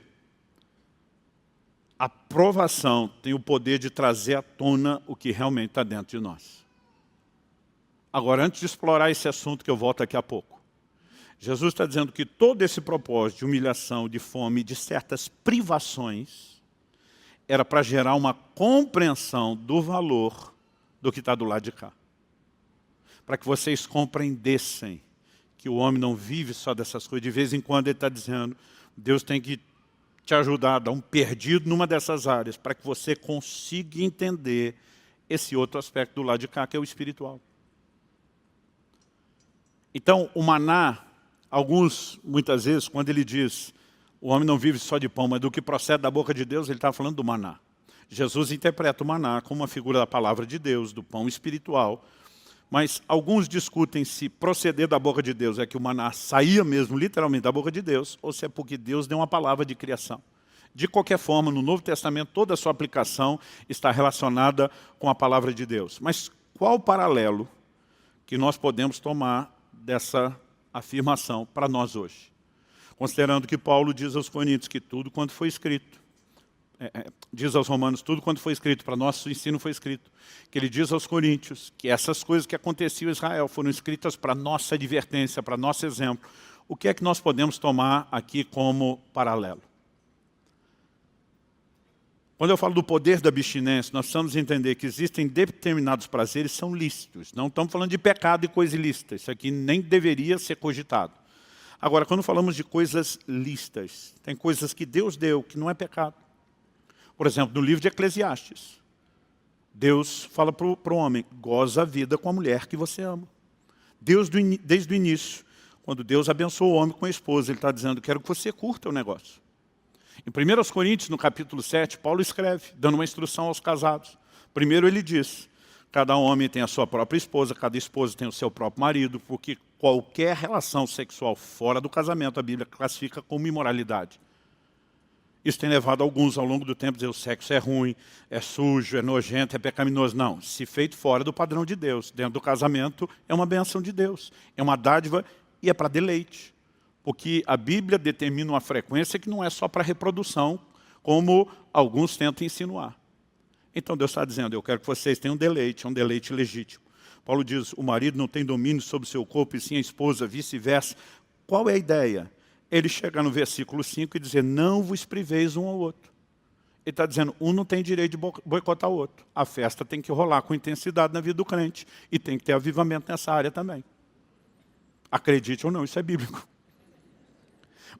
a provação tem o poder de trazer à tona o que realmente está dentro de nós. Agora, antes de explorar esse assunto, que eu volto daqui a pouco, Jesus está dizendo que todo esse propósito de humilhação, de fome, de certas privações, era para gerar uma compreensão do valor do que está do lado de cá. Para que vocês compreendessem que o homem não vive só dessas coisas. De vez em quando ele está dizendo, Deus tem que te ajudar a dar um perdido numa dessas áreas, para que você consiga entender esse outro aspecto do lado de cá, que é o espiritual. Então, o maná, muitas vezes, quando ele diz, o homem não vive só de pão, mas do que procede da boca de Deus, ele está falando do maná. Jesus interpreta o maná como uma figura da palavra de Deus, do pão espiritual. Mas alguns discutem se proceder da boca de Deus é que o maná saía mesmo, literalmente, da boca de Deus, ou se é porque Deus deu uma palavra de criação. De qualquer forma, no Novo Testamento, toda a sua aplicação está relacionada com a palavra de Deus. Mas qual o paralelo que nós podemos tomar dessa afirmação para nós hoje? Considerando que Paulo diz aos Coríntios que tudo quanto foi escrito, diz aos Romanos, tudo quanto foi escrito, para nosso ensino foi escrito. Que ele diz aos Coríntios que essas coisas que aconteciam em Israel foram escritas para nossa advertência, para nosso exemplo. O que é que nós podemos tomar aqui como paralelo? Quando eu falo do poder da abstinência, nós precisamos entender que existem determinados prazeres que são lícitos. Não estamos falando de pecado e coisa ilícita. Isso aqui nem deveria ser cogitado. Agora, quando falamos de coisas lícitas, tem coisas que Deus deu que não é pecado. Por exemplo, no livro de Eclesiastes, Deus fala para o homem, goza a vida com a mulher que você ama. Deus, desde o início, quando Deus abençoou o homem com a esposa, Ele está dizendo, quero que você curta o negócio. Em 1 Coríntios, no capítulo 7, Paulo escreve, dando uma instrução aos casados. Primeiro ele diz, cada homem tem a sua própria esposa, cada esposa tem o seu próprio marido, porque qualquer relação sexual fora do casamento, a Bíblia classifica como imoralidade. Isso tem levado alguns ao longo do tempo a dizer o sexo é ruim, é sujo, é nojento, é pecaminoso. Não, se feito fora do padrão de Deus, dentro do casamento, é uma bênção de Deus. É uma dádiva e é para deleite. Porque a Bíblia determina uma frequência que não é só para reprodução, como alguns tentam insinuar. Então Deus está dizendo, eu quero que vocês tenham deleite, é um deleite legítimo. Paulo diz, o marido não tem domínio sobre o seu corpo e sim a esposa, vice-versa. Qual é a ideia? Ele chega no versículo 5 e dizer, não vos priveis um ao outro. Ele está dizendo, um não tem direito de boicotar o outro. A festa tem que rolar com intensidade na vida do crente. E tem que ter avivamento nessa área também. Acredite ou não, isso é bíblico.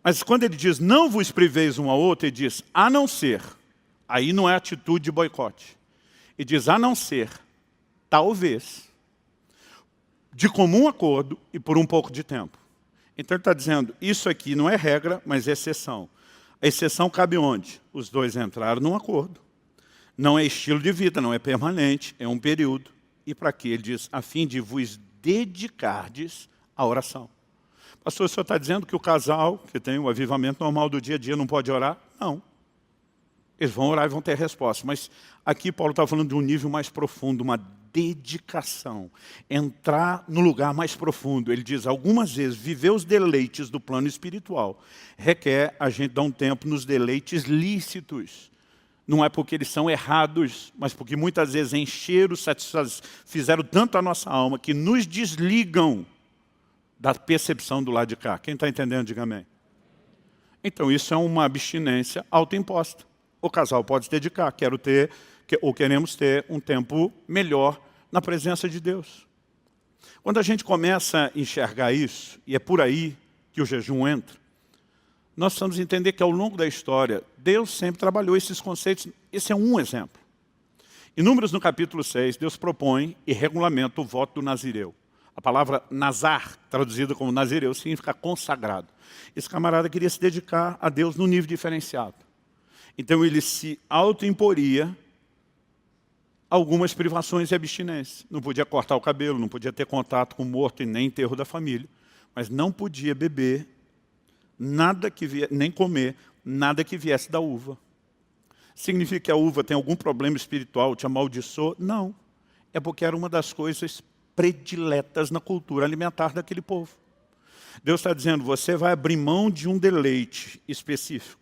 Mas quando ele diz, não vos priveis um ao outro, ele diz, a não ser, aí não é atitude de boicote. Ele diz, a não ser, talvez, de comum acordo e por um pouco de tempo. Então ele está dizendo, isso aqui não é regra, mas é exceção. A exceção cabe onde? Os dois entraram num acordo. Não é estilo de vida, não é permanente, é um período. E para quê? Ele diz, a fim de vos dedicardes à oração. Pastor, o senhor está dizendo que o casal, que tem o avivamento normal do dia a dia, não pode orar? Não. Eles vão orar e vão ter resposta. Mas aqui Paulo está falando de um nível mais profundo, uma dedicação. Entrar no lugar mais profundo. Ele diz, algumas vezes, viver os deleites do plano espiritual requer a gente dar um tempo nos deleites lícitos. Não é porque eles são errados, mas porque muitas vezes encheram, fizeram tanto a nossa alma que nos desligam da percepção do lado de cá. Quem está entendendo, diga amém. Então isso é uma abstinência autoimposta. O casal pode se dedicar, queremos ter um tempo melhor na presença de Deus. Quando a gente começa a enxergar isso, e é por aí que o jejum entra, nós precisamos entender que ao longo da história, Deus sempre trabalhou esses conceitos. Esse é um exemplo. Em Números, no capítulo 6, Deus propõe e regulamenta o voto do nazireu. A palavra nazar, traduzida como nazireu, significa consagrado. Esse camarada queria se dedicar a Deus num nível diferenciado. Então ele se autoimporia algumas privações e abstinências. Não podia cortar o cabelo, não podia ter contato com o morto e nem enterro da família. Mas não podia beber nada que nem comer nada que viesse da uva. Significa que a uva tem algum problema espiritual, te amaldiçoou? Não. É porque era uma das coisas prediletas na cultura alimentar daquele povo. Deus está dizendo, você vai abrir mão de um deleite específico.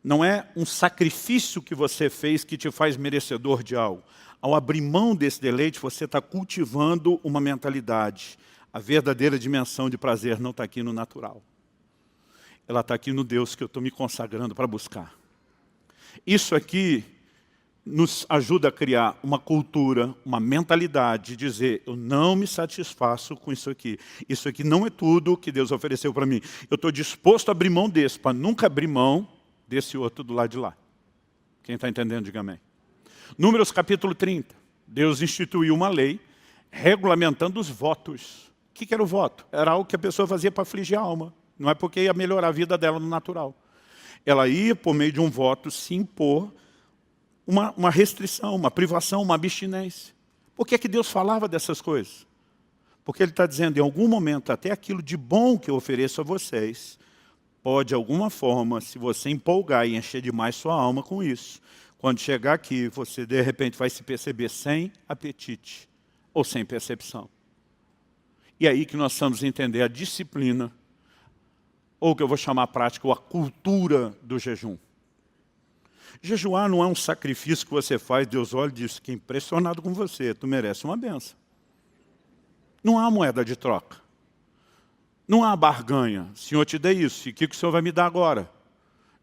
Não é um sacrifício que você fez que te faz merecedor de algo. Ao abrir mão desse deleite, você está cultivando uma mentalidade. A verdadeira dimensão de prazer não está aqui no natural. Ela está aqui no Deus que eu estou me consagrando para buscar. Isso aqui nos ajuda a criar uma cultura, uma mentalidade de dizer, eu não me satisfaço com isso aqui. Isso aqui não é tudo que Deus ofereceu para mim. Eu estou disposto a abrir mão desse, para nunca abrir mão desse outro do lado de lá. Quem está entendendo, diga amém. Números capítulo 30. Deus instituiu uma lei regulamentando os votos. O que era o voto? Era algo que a pessoa fazia para afligir a alma. Não é porque ia melhorar a vida dela no natural. Ela ia, por meio de um voto, se impor uma restrição, uma privação, uma abstinência. Por que é que Deus falava dessas coisas? Porque Ele está dizendo, em algum momento, até aquilo de bom que eu ofereço a vocês, pode, de alguma forma, se você empolgar e encher demais sua alma com isso, quando chegar aqui, você, de repente, vai se perceber sem apetite ou sem percepção. E aí que nós precisamos entender a disciplina, ou o que eu vou chamar a prática, ou a cultura do jejum. Jejuar não é um sacrifício que você faz, Deus olha e diz, que impressionado com você, tu merece uma benção. Não há moeda de troca. Não há barganha. Senhor, te dei isso, e o que o Senhor vai me dar agora?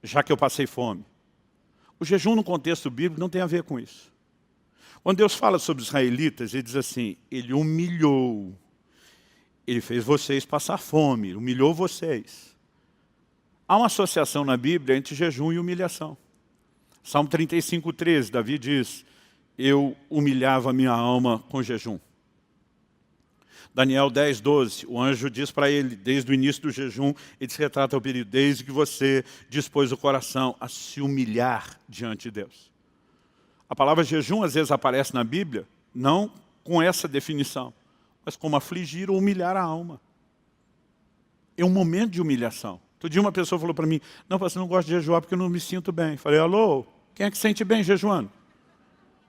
Já que eu passei fome. O jejum no contexto bíblico não tem a ver com isso. Quando Deus fala sobre os israelitas, Ele diz assim, Ele humilhou. Ele fez vocês passar fome, humilhou vocês. Há uma associação na Bíblia entre jejum e humilhação. Salmo 35:13, Davi diz, eu humilhava a minha alma com jejum. Daniel 10:12, o anjo diz para ele, desde o início do jejum, ele se retrata ao período, desde que você dispôs o coração a se humilhar diante de Deus. A palavra jejum às vezes aparece na Bíblia, não com essa definição, mas como afligir ou humilhar a alma. É um momento de humilhação. Outro dia uma pessoa falou para mim, não, pastor, eu não gosto de jejuar porque eu não me sinto bem. Falei, alô, quem é que se sente bem jejuando?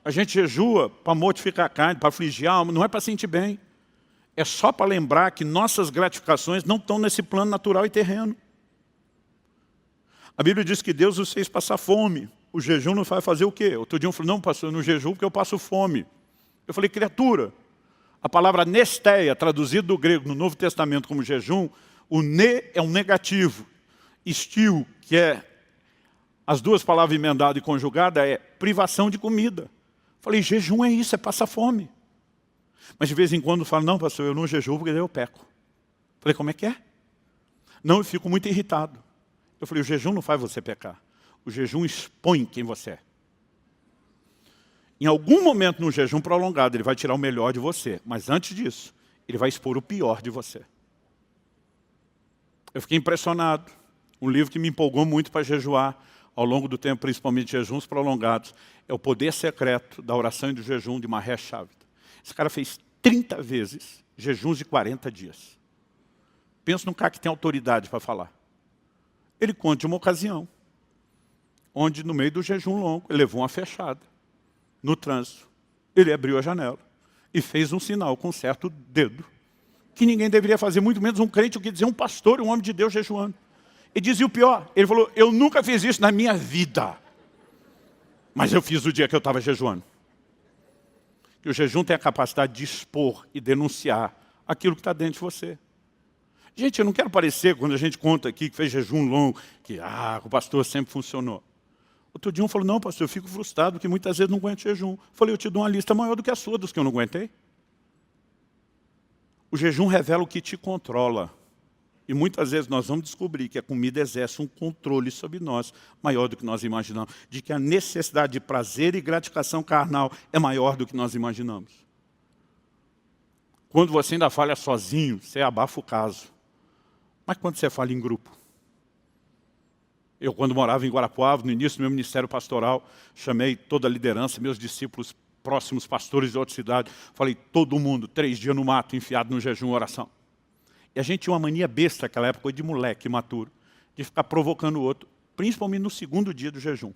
A gente jejua para mortificar a carne, para afligir a alma, não é para sentir bem. É só para lembrar que nossas gratificações não estão nesse plano natural e terreno. A Bíblia diz que Deus os fez passar fome. O jejum não vai fazer o quê? Outro dia eu falei, não, pastor, eu não jejuo porque eu passo fome. Eu falei, criatura, a palavra nesteia, traduzida do grego no Novo Testamento como jejum, o ne é um negativo. Estio, que é as duas palavras emendadas e conjugadas, é privação de comida. Falei, jejum é isso, é passar fome. Mas de vez em quando falo, não, pastor, eu não jejuo porque daí eu peco. Falei, como é que é? Não, eu fico muito irritado. Eu falei, o jejum não faz você pecar. O jejum expõe quem você é. Em algum momento no jejum prolongado, ele vai tirar o melhor de você. Mas antes disso, ele vai expor o pior de você. Eu fiquei impressionado. Um livro que me empolgou muito para jejuar, ao longo do tempo, principalmente jejuns prolongados, é O Poder Secreto da Oração e do Jejum, de Mahesh Chavda. Esse cara fez 30 vezes jejuns de 40 dias. Pensa num cara que tem autoridade para falar. Ele conta de uma ocasião, onde no meio do jejum longo, ele levou uma fechada no trânsito. Ele abriu a janela e fez um sinal com um certo dedo, que ninguém deveria fazer, muito menos um crente, o que dizer um pastor, um homem de Deus jejuando. E dizia o pior, ele falou, eu nunca fiz isso na minha vida, mas eu fiz o dia que eu estava jejuando. E o jejum tem a capacidade de expor e denunciar aquilo que está dentro de você. Gente, eu não quero parecer, quando a gente conta aqui que fez jejum longo, que o pastor sempre funcionou. Outro dia um falou, não, pastor, eu fico frustrado, porque muitas vezes não aguento jejum. Eu falei, eu te dou uma lista maior do que a sua, dos que eu não aguentei. O jejum revela o que te controla. E muitas vezes nós vamos descobrir que a comida exerce um controle sobre nós maior do que nós imaginamos. De que a necessidade de prazer e gratificação carnal é maior do que nós imaginamos. Quando você ainda falha sozinho, você abafa o caso. Mas quando você fala em grupo? Eu, quando morava em Guarapuava, no início do meu ministério pastoral, chamei toda a liderança, meus discípulos próximos, pastores de outra cidade, falei, todo mundo, 3 dias no mato, enfiado no jejum e oração. E a gente tinha uma mania besta naquela época, de moleque imaturo, de ficar provocando o outro, principalmente no segundo dia do jejum.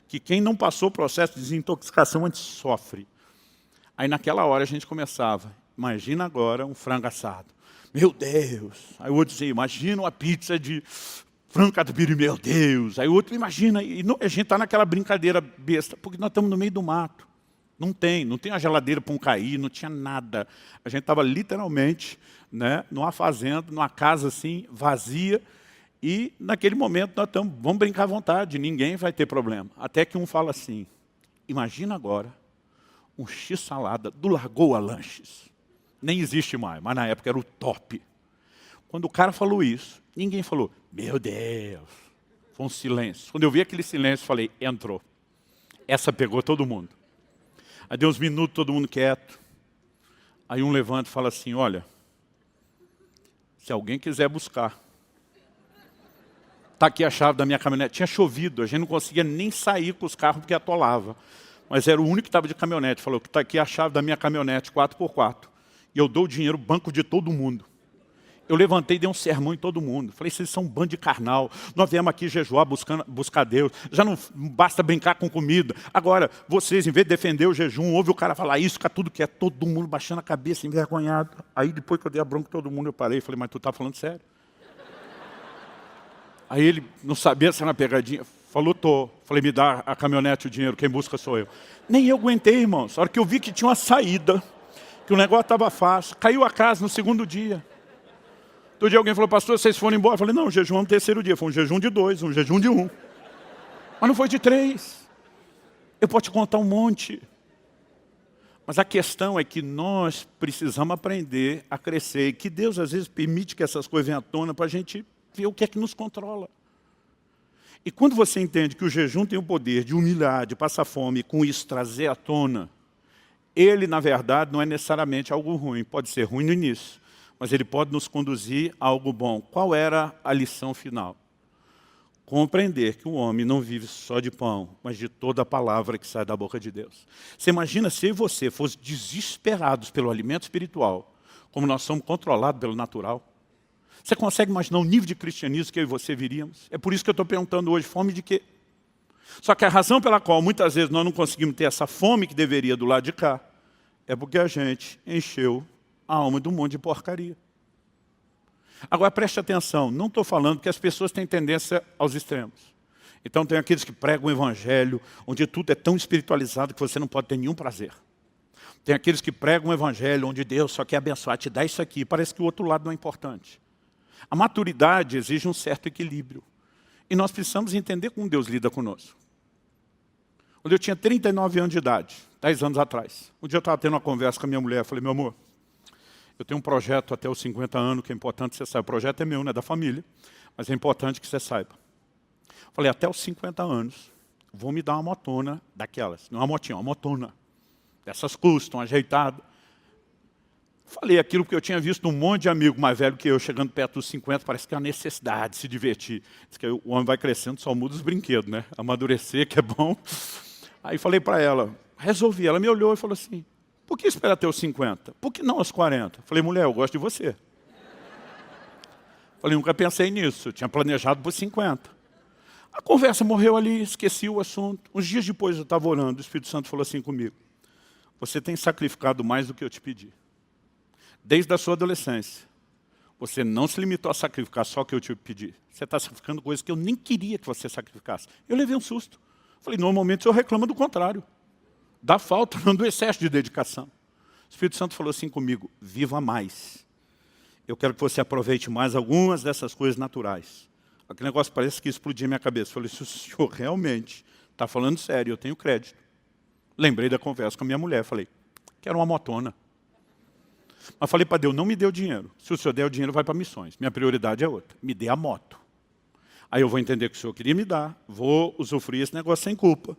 Que quem não passou o processo de desintoxicação antes sofre. Aí naquela hora a gente começava, imagina agora um frango assado. Meu Deus! Aí o outro dizia, imagina uma pizza de frango catupiry, meu Deus! Aí o outro imagina, e não, a gente está naquela brincadeira besta, porque nós estamos no meio do mato. Não tem a geladeira para um cair, não tinha nada. A gente estava literalmente, né, numa fazenda, numa casa assim, vazia, e naquele momento nós estamos, vamos brincar à vontade, ninguém vai ter problema. Até que um fala assim, imagina agora um x-salada do Lagoa Lanches. Nem existe mais, mas na época era o top. Quando o cara falou isso, ninguém falou, meu Deus. Foi um silêncio. Quando eu vi aquele silêncio, falei, entrou. Essa pegou todo mundo. Aí deu uns minutos, todo mundo quieto. Aí um levanta e fala assim, olha, se alguém quiser buscar, está aqui a chave da minha caminhonete. Tinha chovido, a gente não conseguia nem sair com os carros porque atolava. Mas era o único que estava de caminhonete. Falou que está aqui a chave da minha caminhonete, 4x4. E eu dou o dinheiro, banco de todo mundo. Eu levantei e dei um sermão em todo mundo. Falei, vocês são um bando de carnal. Nós viemos aqui jejuar, buscar Deus. Já não basta brincar com comida. Agora, vocês, em vez de defender o jejum, ouve o cara falar isso, fica tudo quieto, todo mundo baixando a cabeça, envergonhado. Aí, depois que eu dei a bronca todo mundo, eu parei e falei, mas tu tá falando sério? Aí ele não sabia se era uma pegadinha. Falou, tô. Falei, me dá a caminhonete, o dinheiro, quem busca sou eu. Nem eu aguentei, irmãos. A hora que eu vi que tinha uma saída, que o negócio estava fácil, caiu a casa no segundo dia. Todo dia alguém falou, pastor, vocês foram embora? Eu falei, não, o jejum é no terceiro dia. Foi um jejum de 2, um jejum de 1. Mas não foi de 3. Eu posso te contar um monte. Mas a questão é que nós precisamos aprender a crescer. E que Deus, às vezes, permite que essas coisas venham à tona para a gente ver o que é que nos controla. E quando você entende que o jejum tem o poder de humilhar, de passar fome, e com isso trazer à tona, ele, na verdade, não é necessariamente algo ruim. Pode ser ruim no início, mas ele pode nos conduzir a algo bom. Qual era a lição final? Compreender que o homem não vive só de pão, mas de toda a palavra que sai da boca de Deus. Você imagina se eu e você fossem desesperados pelo alimento espiritual, como nós somos controlados pelo natural? Você consegue imaginar o nível de cristianismo que eu e você viríamos? É por isso que eu estou perguntando hoje, fome de quê? Só que a razão pela qual muitas vezes nós não conseguimos ter essa fome que deveria do lado de cá, é porque a gente encheu a alma de um monte de porcaria. Agora preste atenção, não estou falando que as pessoas têm tendência aos extremos. Então tem aqueles que pregam o evangelho, onde tudo é tão espiritualizado que você não pode ter nenhum prazer. Tem aqueles que pregam o evangelho, onde Deus só quer abençoar, te dá isso aqui, parece que o outro lado não é importante. A maturidade exige um certo equilíbrio. E nós precisamos entender como Deus lida conosco. Quando eu tinha 39 anos de idade, 10 anos atrás, um dia eu estava tendo uma conversa com a minha mulher, eu falei, meu amor, eu tenho um projeto até os 50 anos, que é importante que você saiba. O projeto é meu, não é da família, mas é importante que você saiba. Eu falei, até os 50 anos, vou me dar uma motona daquelas. Não é uma motinha, uma motona. Dessas custam, ajeitadas. Falei aquilo porque eu tinha visto um monte de amigo mais velho que eu, chegando perto dos 50, parece que é uma necessidade de se divertir. Diz que o homem vai crescendo, só muda os brinquedos, né? Amadurecer, que é bom. Aí falei para ela, resolvi. Ela me olhou e falou assim, por que esperar até os 50? Por que não aos 40? Falei, mulher, eu gosto de você. Falei, nunca pensei nisso, eu tinha planejado por 50. A conversa morreu ali, esqueci o assunto. Uns dias depois eu estava orando, o Espírito Santo falou assim comigo, você tem sacrificado mais do que eu te pedi. Desde a sua adolescência, você não se limitou a sacrificar só o que eu te pedi. Você está sacrificando coisas que eu nem queria que você sacrificasse. Eu levei um susto. Falei, normalmente o senhor reclama do contrário. Da falta, não do excesso de dedicação. O Espírito Santo falou assim comigo, viva mais. Eu quero que você aproveite mais algumas dessas coisas naturais. Aquele negócio parece que explodia minha cabeça. Eu falei, se o senhor realmente está falando sério, eu tenho crédito. Lembrei da conversa com a minha mulher. Falei, quero uma motona. Mas falei para Deus, não me dê o dinheiro. Se o Senhor der o dinheiro, vai para missões. Minha prioridade é outra. Me dê a moto. Aí eu vou entender que o Senhor queria me dar. Vou usufruir esse negócio sem culpa.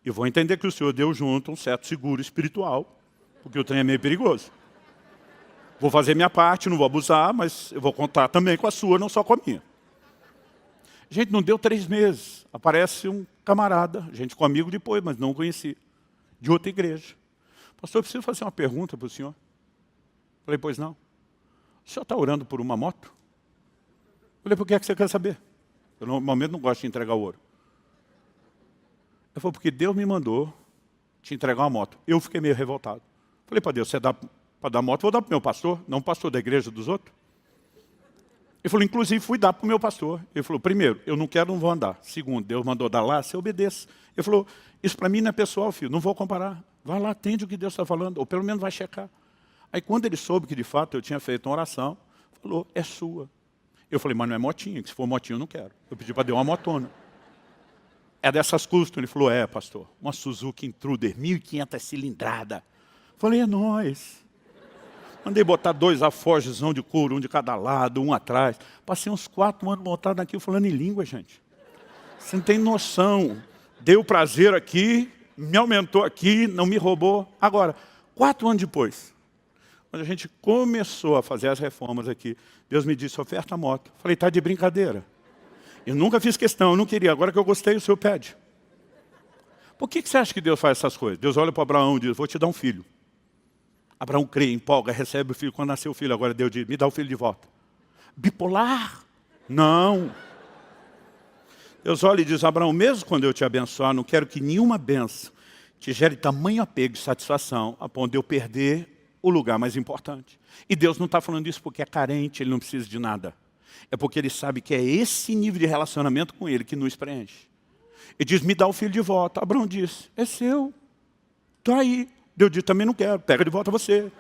E vou entender que o Senhor deu junto um certo seguro espiritual. Porque o trem é meio perigoso. Vou fazer minha parte, não vou abusar, mas eu vou contar também com a sua, não só com a minha. Gente, não deu 3 meses. Aparece um camarada, gente comigo depois, mas não conheci, de outra igreja. Pastor, eu preciso fazer uma pergunta para o senhor. Falei, pois não. O senhor está orando por uma moto? Falei, por que é que você quer saber? Eu normalmente não gosto de entregar ouro. Ele falou, porque Deus me mandou te entregar uma moto. Eu fiquei meio revoltado. Falei para Deus, você dá para dar moto, vou dar para o meu pastor, não o pastor da igreja dos outros. Ele falou, inclusive, fui dar para o meu pastor. Ele falou, primeiro, eu não quero, não vou andar. Segundo, Deus mandou dar lá, você obedeça. Ele falou, isso para mim não é pessoal, filho, não vou comparar. Vai lá, atende o que Deus está falando, ou pelo menos vai checar. Aí quando ele soube que de fato eu tinha feito uma oração, falou, é sua. Eu falei, mas não é motinha, que se for motinha eu não quero. Eu pedi para Deus uma motona. É dessas custas? Ele falou, é, pastor, uma Suzuki Intruder, 1.500 cilindrada. Falei, é nóis. Mandei botar 2 alforjezão de couro, um de cada lado, um atrás. Passei uns 4 anos montado aqui falando em língua, gente. Você não tem noção. Deu prazer aqui, me aumentou aqui, não me roubou. Agora, 4 anos depois, quando a gente começou a fazer as reformas aqui, Deus me disse, oferta a moto. Falei, tá de brincadeira. Eu nunca fiz questão, eu não queria. Agora que eu gostei, o senhor pede. Por que você acha que Deus faz essas coisas? Deus olha para Abraão e diz, vou te dar um filho. Abraão crê, empolga, recebe o filho. Quando nasceu o filho, agora Deus diz, me dá o filho de volta. Bipolar? Não. Deus olha e diz, Abraão, mesmo quando eu te abençoar, não quero que nenhuma bênção te gere tamanho apego e satisfação, a ponto de eu perder o lugar mais importante. E Deus não está falando isso porque é carente, ele não precisa de nada. É porque ele sabe que é esse nível de relacionamento com ele que nos preenche. Ele diz, me dá o filho de volta. Abraão diz, é seu, está aí. Deus diz, também não quero, pega de volta você.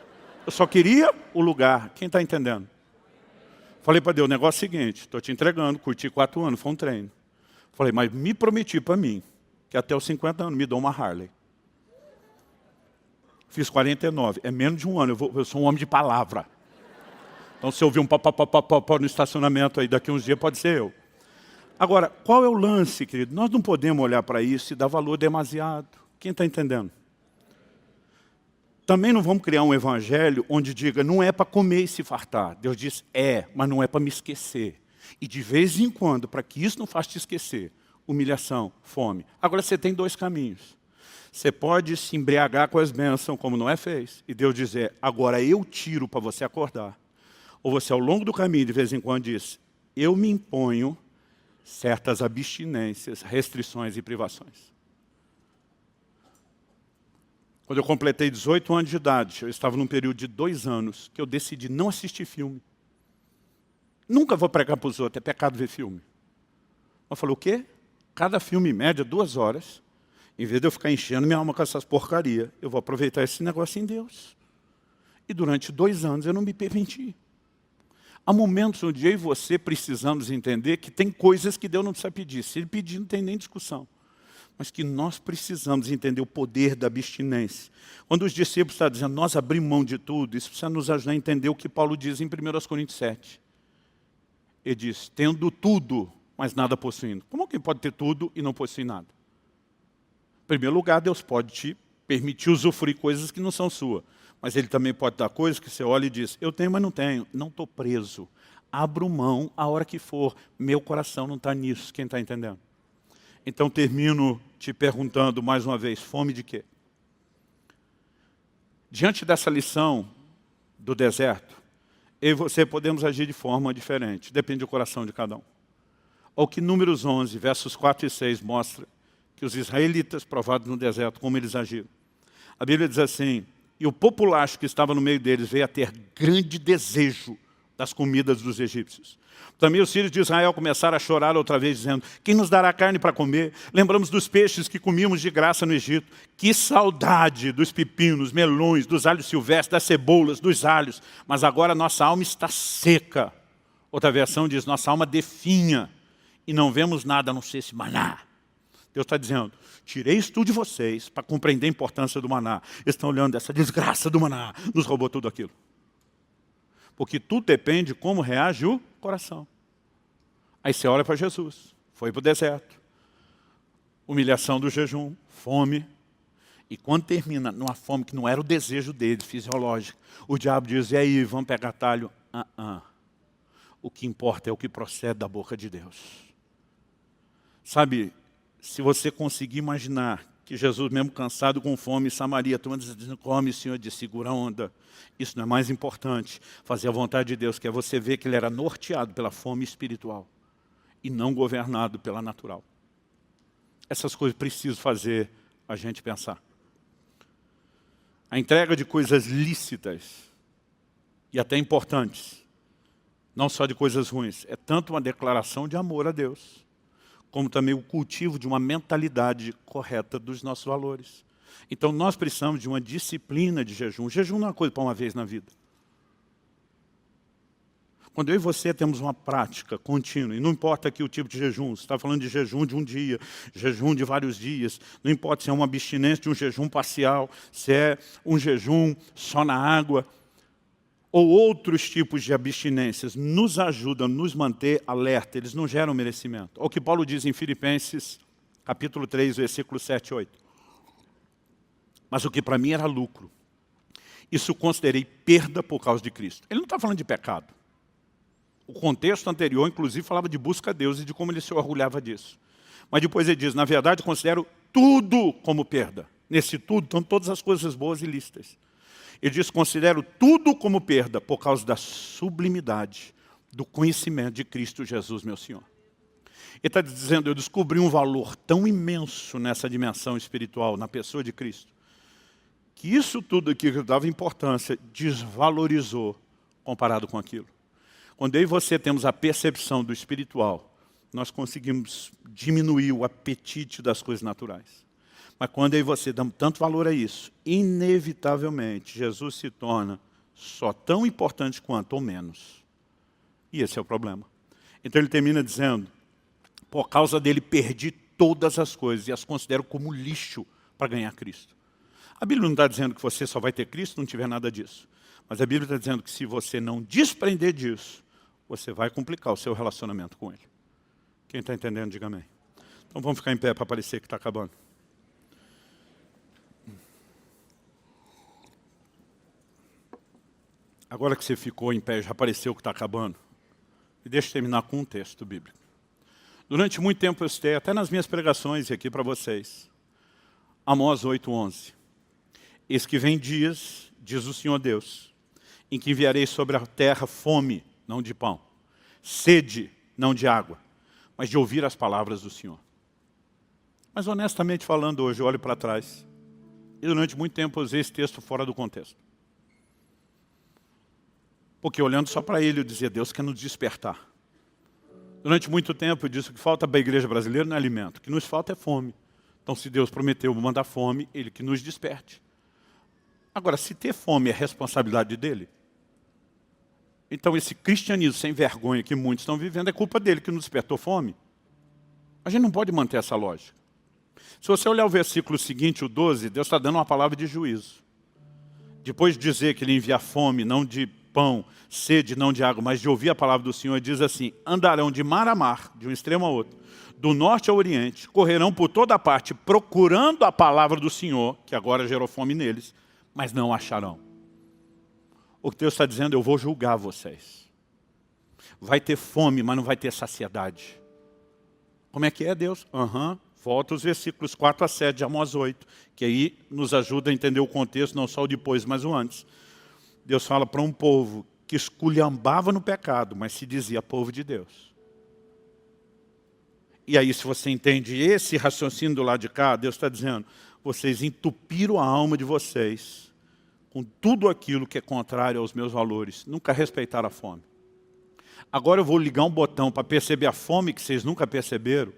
Eu só queria o lugar. Quem está entendendo? Falei para Deus, o negócio é o seguinte, estou te entregando, curti 4 anos, foi um treino. Falei, mas me prometi para mim, que até os 50 anos me dou uma Harley. Fiz 49, é menos de um ano, eu sou um homem de palavra. Então se eu ouvir um pá no estacionamento aí, daqui uns dias pode ser eu. Agora, qual é o lance, querido? Nós não podemos olhar para isso e dar valor demasiado. Quem está entendendo? Também não vamos criar um evangelho onde diga, não é para comer e se fartar. Deus diz, mas não é para me esquecer. E de vez em quando, para que isso não faça te esquecer, humilhação, fome. Agora você tem 2 caminhos. Você pode se embriagar com as bênçãos, como Noé fez, e Deus dizer, agora eu tiro para você acordar. Ou você, ao longo do caminho, de vez em quando, diz, eu me imponho certas abstinências, restrições e privações. Quando eu completei 18 anos de idade, eu estava num período de 2 anos que eu decidi não assistir filme. Nunca vou pregar para os outros, é pecado ver filme. Eu falei, o quê? Cada filme, em média, 2 horas. Em vez de eu ficar enchendo minha alma com essas porcarias, eu vou aproveitar esse negócio em Deus. E durante 2 anos eu não me permiti. Há momentos onde eu e você precisamos entender que tem coisas que Deus não precisa pedir. Se Ele pedir, não tem nem discussão. Mas que nós precisamos entender o poder da abstinência. Quando os discípulos estão dizendo, nós abrimos mão de tudo, isso precisa nos ajudar a entender o que Paulo diz em 1 Coríntios 7. Ele diz, tendo tudo, mas nada possuindo. Como alguém pode ter tudo e não possuir nada? Em primeiro lugar, Deus pode te permitir usufruir coisas que não são suas. Mas Ele também pode dar coisas que você olha e diz, eu tenho, mas não tenho. Não estou preso. Abro mão a hora que for. Meu coração não está nisso. Quem está entendendo? Então termino te perguntando mais uma vez, fome de quê? Diante dessa lição do deserto, eu e você podemos agir de forma diferente, depende do coração de cada um. Ao que Números 11, versos 4 e 6 mostra que os israelitas, provados no deserto, como eles agiram. A Bíblia diz assim, e o populacho que estava no meio deles veio a ter grande desejo das comidas dos egípcios. Também os filhos de Israel começaram a chorar outra vez, dizendo, quem nos dará carne para comer? Lembramos dos peixes que comíamos de graça no Egito. Que saudade dos pepinos, melões, dos alhos silvestres, das cebolas, dos alhos. Mas agora nossa alma está seca. Outra versão diz, nossa alma definha. E não vemos nada a não ser esse maná. Deus está dizendo, tirei isso tudo de vocês para compreender a importância do maná. Eles estão olhando essa desgraça do maná, nos roubou tudo aquilo. Porque tudo depende de como reage o coração. Aí você olha para Jesus, foi para o deserto, humilhação do jejum, fome. E quando termina numa fome que não era o desejo dele, fisiológico, o diabo diz, e aí, vamos pegar talho? O que importa é o que procede da boca de Deus. Sabe, se você conseguir imaginar que Jesus, mesmo cansado com fome, em Samaria, todo mundo dizendo, come, Senhor, de segura a onda. Isso não é mais importante. Fazer a vontade de Deus, que é você ver que ele era norteado pela fome espiritual e não governado pela natural. Essas coisas precisam fazer a gente pensar. A entrega de coisas lícitas e até importantes, não só de coisas ruins, é tanto uma declaração de amor a Deus, como também o cultivo de uma mentalidade correta dos nossos valores. Então nós precisamos de uma disciplina de jejum. O jejum não é uma coisa para uma vez na vida. Quando eu e você temos uma prática contínua, e não importa aqui o tipo de jejum, você está falando de jejum de um dia, jejum de vários dias, não importa se é uma abstinência de um jejum parcial, se é um jejum só na água, ou outros tipos de abstinências, nos ajudam a nos manter alerta, eles não geram merecimento. Olha o que Paulo diz em Filipenses, capítulo 3, versículo 7 e 8. Mas o que para mim era lucro, isso considerei perda por causa de Cristo. Ele não está falando de pecado. O contexto anterior, inclusive, falava de busca a Deus e de como ele se orgulhava disso. Mas depois ele diz, na verdade, considero tudo como perda. Nesse tudo estão todas as coisas boas e lícitas. Ele diz, considero tudo como perda por causa da sublimidade do conhecimento de Cristo Jesus, meu Senhor. Ele está dizendo, eu descobri um valor tão imenso nessa dimensão espiritual, na pessoa de Cristo, que isso tudo aqui que eu dava importância, desvalorizou comparado com aquilo. Quando eu e você temos a percepção do espiritual, nós conseguimos diminuir o apetite das coisas naturais. Mas quando eu e você damos tanto valor a isso, inevitavelmente, Jesus se torna só tão importante quanto ou menos. E esse é o problema. Então ele termina dizendo, por causa dele perdi todas as coisas e as considero como lixo para ganhar Cristo. A Bíblia não está dizendo que você só vai ter Cristo se não tiver nada disso. Mas a Bíblia está dizendo que se você não desprender disso, você vai complicar o seu relacionamento com Ele. Quem está entendendo, diga amém. Então vamos ficar em pé para parecer que está acabando. Agora que você ficou em pé, já pareceu que está acabando. E deixa eu terminar com um texto bíblico. Durante muito tempo eu citei, até nas minhas pregações aqui para vocês, Amós 8:11. Eis que vem dias, diz o Senhor Deus, em que enviarei sobre a terra fome, não de pão, sede, não de água, mas de ouvir as palavras do Senhor. Mas honestamente falando hoje, eu olho para trás, e durante muito tempo eu usei esse texto fora do contexto. Porque olhando só para ele, eu dizia, Deus quer nos despertar. Durante muito tempo eu disse, o que falta para a igreja brasileira não é alimento, o que nos falta é fome. Então se Deus prometeu mandar fome, Ele que nos desperte. Agora, se ter fome é responsabilidade dele, então esse cristianismo sem vergonha que muitos estão vivendo é culpa dele que nos despertou fome. A gente não pode manter essa lógica. Se você olhar o versículo seguinte, o 12, Deus está dando uma palavra de juízo. Depois de dizer que Ele envia fome, não de pão, sede, não de água, mas de ouvir a palavra do Senhor, Ele diz assim, andarão de mar a mar, de um extremo a outro, do norte ao oriente, correrão por toda parte, procurando a palavra do Senhor, que agora gerou fome neles, mas não acharão. O que Deus está dizendo, eu vou julgar vocês. Vai ter fome, mas não vai ter saciedade. Como é que é, Deus? Volta os versículos 4 a 7 de Amós 8, que aí nos ajuda a entender o contexto, não só o depois, mas o antes. Deus fala para um povo que esculhambava no pecado, mas se dizia povo de Deus. E aí, se você entende esse raciocínio do lado de cá, Deus está dizendo, vocês entupiram a alma de vocês com tudo aquilo que é contrário aos meus valores. Nunca respeitaram a fome. Agora eu vou ligar um botão para perceber a fome que vocês nunca perceberam,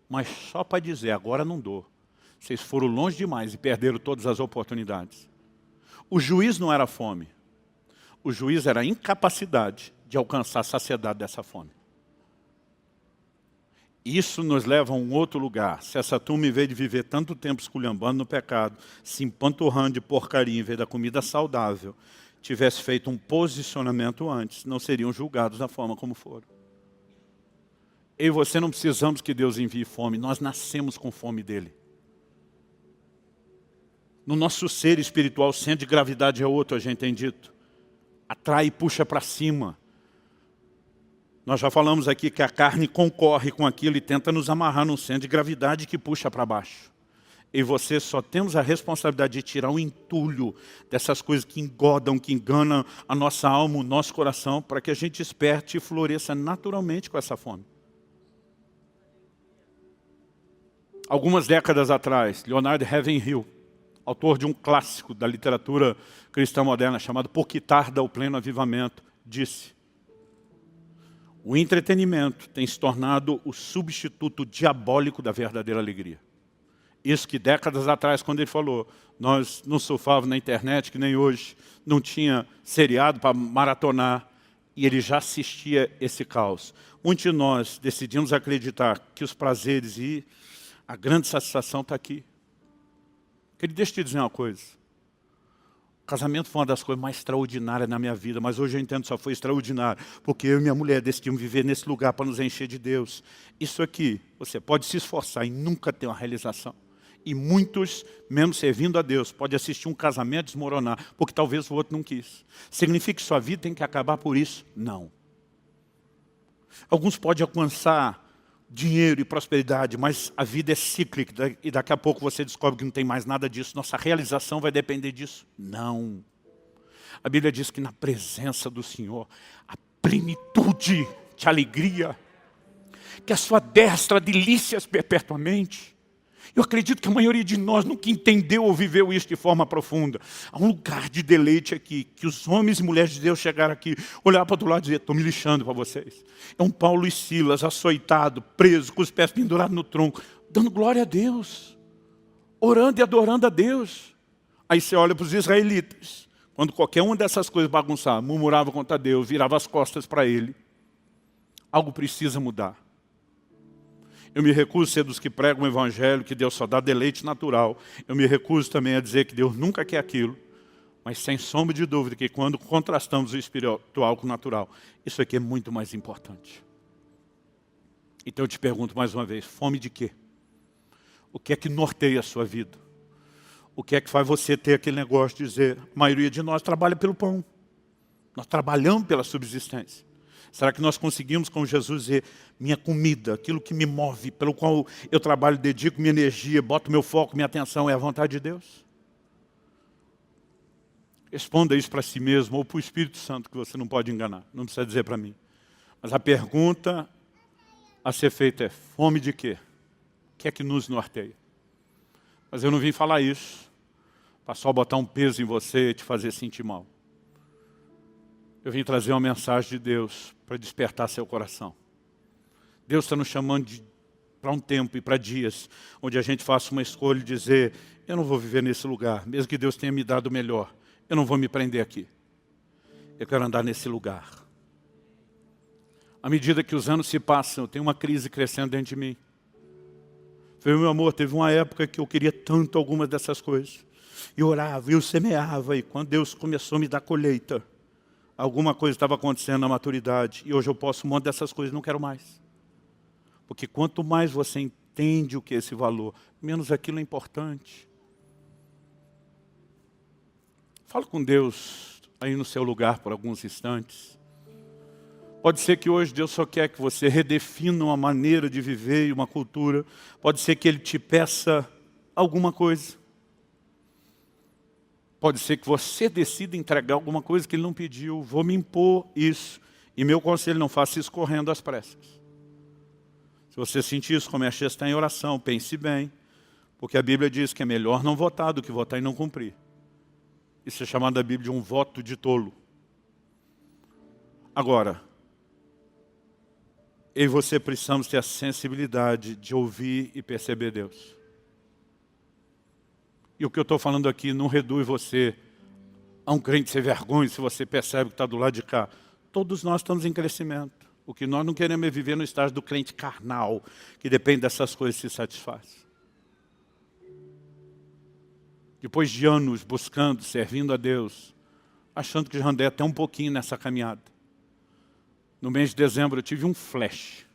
mas só para dizer, agora não dou. Vocês foram longe demais e perderam todas as oportunidades. O juiz não era a fome. O juiz era a incapacidade de alcançar a saciedade dessa fome. Isso nos leva a um outro lugar. Se essa turma, em vez de viver tanto tempo esculhambando no pecado, se empanturrando de porcaria, em vez da comida saudável, tivesse feito um posicionamento antes, não seriam julgados da forma como foram. Eu e você não precisamos que Deus envie fome, nós nascemos com fome dele. No nosso ser espiritual, o centro de gravidade é outro, a gente tem dito. Atrai e puxa para cima. Nós já falamos aqui que a carne concorre com aquilo e tenta nos amarrar num centro de gravidade que puxa para baixo. Eu e você só temos a responsabilidade de tirar o entulho dessas coisas que engodam, que enganam a nossa alma, o nosso coração, para que a gente desperte e floresça naturalmente com essa fome. Algumas décadas atrás, Leonard Ravenhill, autor de um clássico da literatura cristã moderna chamado Por que tarda o pleno avivamento, disse: o entretenimento tem se tornado o substituto diabólico da verdadeira alegria. Isso que décadas atrás, quando ele falou, nós não surfávamos na internet, que nem hoje, não tinha seriado para maratonar, e ele já assistia esse caos. Muitos de nós decidimos acreditar que os prazeres e a grande satisfação está aqui. Deixa eu te dizer uma coisa. O casamento foi uma das coisas mais extraordinárias na minha vida, mas hoje eu entendo que só foi extraordinário, porque eu e minha mulher decidimos viver nesse lugar para nos encher de Deus. Isso aqui, você pode se esforçar e nunca ter uma realização. E muitos, mesmo servindo a Deus, pode assistir um casamento desmoronar, porque talvez o outro não quis. Significa que sua vida tem que acabar por isso? Não. Alguns podem alcançar dinheiro e prosperidade, mas a vida é cíclica e daqui a pouco você descobre que não tem mais nada disso. Nossa realização vai depender disso? Não. A Bíblia diz que na presença do Senhor, a plenitude de alegria, que a sua destra delícias perpetuamente. Eu acredito que a maioria de nós nunca entendeu ou viveu isso de forma profunda. Há um lugar de deleite aqui, que os homens e mulheres de Deus chegaram aqui, olhar para o outro lado e dizer, estou me lixando para vocês. É um Paulo e Silas, açoitado, preso, com os pés pendurados no tronco, dando glória a Deus, orando e adorando a Deus. Aí você olha para os israelitas, quando qualquer uma dessas coisas bagunçava, murmurava contra Deus, virava as costas para ele. Algo precisa mudar. Eu me recuso a ser dos que pregam o evangelho, que Deus só dá deleite natural. Eu me recuso também a dizer que Deus nunca quer aquilo. Mas sem sombra de dúvida que quando contrastamos o espiritual com o natural, isso aqui é muito mais importante. Então eu te pergunto mais uma vez, fome de quê? O que é que norteia a sua vida? O que é que faz você ter aquele negócio de dizer, a maioria de nós trabalha pelo pão. Nós trabalhamos pela subsistência. Será que nós conseguimos com Jesus dizer, minha comida, aquilo que me move, pelo qual eu trabalho, dedico minha energia, boto meu foco, minha atenção, é a vontade de Deus? Responda isso para si mesmo ou para o Espírito Santo, que você não pode enganar, não precisa dizer para mim. Mas a pergunta a ser feita é, fome de quê? O que é que nos norteia? Mas eu não vim falar isso para só botar um peso em você e te fazer sentir mal. Eu vim trazer uma mensagem de Deus para despertar seu coração. Deus está nos chamando para um tempo e para dias, onde a gente faça uma escolha de dizer, eu não vou viver nesse lugar, mesmo que Deus tenha me dado o melhor, eu não vou me prender aqui. Eu quero andar nesse lugar. À medida que os anos se passam, eu tenho uma crise crescendo dentro de mim. Foi, meu amor, teve uma época que eu queria tanto algumas dessas coisas. E orava, eu semeava, e quando Deus começou a me dar colheita, alguma coisa estava acontecendo na maturidade, e hoje eu posso um monte dessas coisas, não quero mais. Porque quanto mais você entende o que é esse valor, menos aquilo é importante. Fala com Deus aí no seu lugar por alguns instantes. Pode ser que hoje Deus só quer que você redefina uma maneira de viver e uma cultura. Pode ser que Ele te peça alguma coisa. Pode ser que você decida entregar alguma coisa que Ele não pediu. Vou me impor isso. E meu conselho, não faça isso correndo às pressas. Se você sentir isso, comece a estar em oração, pense bem. Porque a Bíblia diz que é melhor não votar do que votar e não cumprir. Isso é chamado na Bíblia de um voto de tolo. Agora, eu e você precisamos ter a sensibilidade de ouvir e perceber Deus. E o que eu estou falando aqui não reduz você a um crente sem vergonha se você percebe que está do lado de cá. Todos nós estamos em crescimento. O que nós não queremos é viver no estágio do crente carnal, que depende dessas coisas e se satisfaz. Depois de anos buscando, servindo a Deus, achando que já andei até um pouquinho nessa caminhada. No mês de dezembro eu tive um flash.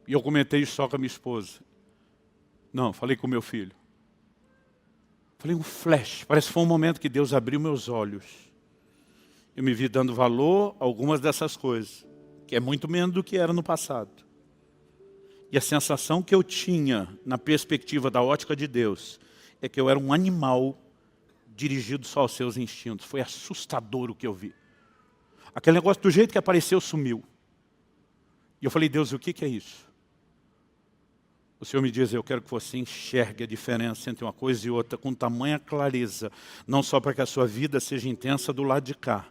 E eu comentei isso só com a minha esposa. Não, falei com o meu filho. Falei um flash, parece que foi um momento que Deus abriu meus olhos. Eu me vi dando valor a algumas dessas coisas, que é muito menos do que era no passado. E a sensação que eu tinha, na perspectiva da ótica de Deus, é que eu era um animal dirigido só aos seus instintos. Foi assustador o que eu vi. Aquele negócio do jeito que apareceu, sumiu. E eu falei, Deus, o que é isso? O Senhor me diz, eu quero que você enxergue a diferença entre uma coisa e outra com tamanha clareza, não só para que a sua vida seja intensa do lado de cá,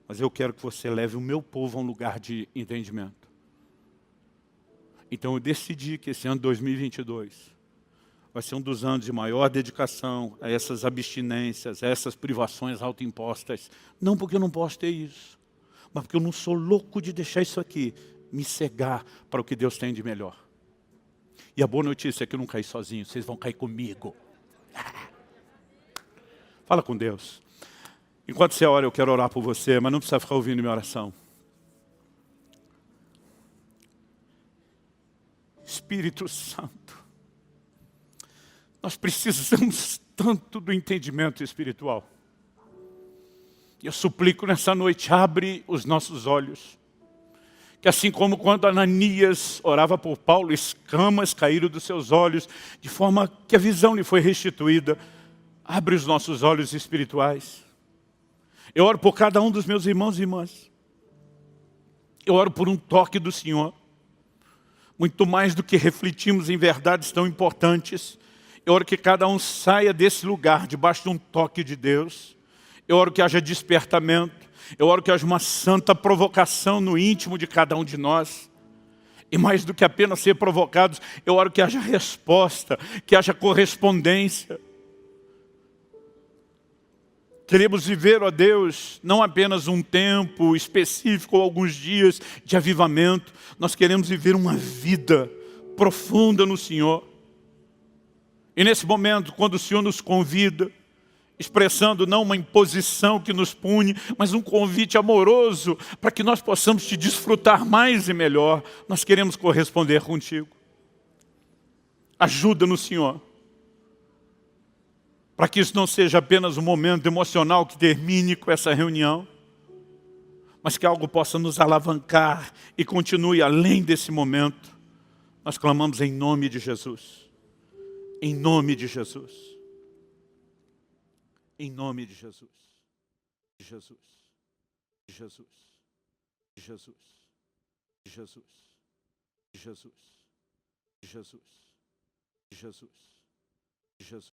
mas eu quero que você leve o meu povo a um lugar de entendimento. Então eu decidi que esse ano 2022 vai ser um dos anos de maior dedicação a essas abstinências, a essas privações autoimpostas. Não porque eu não posso ter isso, mas porque eu não sou louco de deixar isso aqui me cegar para o que Deus tem de melhor. E a boa notícia é que eu não caí sozinho, vocês vão cair comigo. Fala com Deus. Enquanto você ora, eu quero orar por você, mas não precisa ficar ouvindo minha oração. Espírito Santo, nós precisamos tanto do entendimento espiritual. E eu suplico nessa noite, abre os nossos olhos. Que assim como quando Ananias orava por Paulo, escamas caíram dos seus olhos, de forma que a visão lhe foi restituída. Abre os nossos olhos espirituais. Eu oro por cada um dos meus irmãos e irmãs. Eu oro por um toque do Senhor. Muito mais do que refletimos em verdades tão importantes. Eu oro que cada um saia desse lugar, debaixo de um toque de Deus. Eu oro que haja despertamento. Eu oro que haja uma santa provocação no íntimo de cada um de nós. E mais do que apenas ser provocados, eu oro que haja resposta, que haja correspondência. Queremos viver, ó Deus, não apenas um tempo específico ou alguns dias de avivamento. Nós queremos viver uma vida profunda no Senhor. E nesse momento, quando o Senhor nos convida, expressando não uma imposição que nos pune, mas um convite amoroso para que nós possamos te desfrutar mais e melhor. Nós queremos corresponder contigo. Ajuda-nos, Senhor, para que isso não seja apenas um momento emocional que termine com essa reunião, mas que algo possa nos alavancar e continue além desse momento. Nós clamamos em nome de Jesus. Em nome de Jesus. Em nome de Jesus, de Jesus, de Jesus, de Jesus, de Jesus, de Jesus, de Jesus, de Jesus, de Jesus.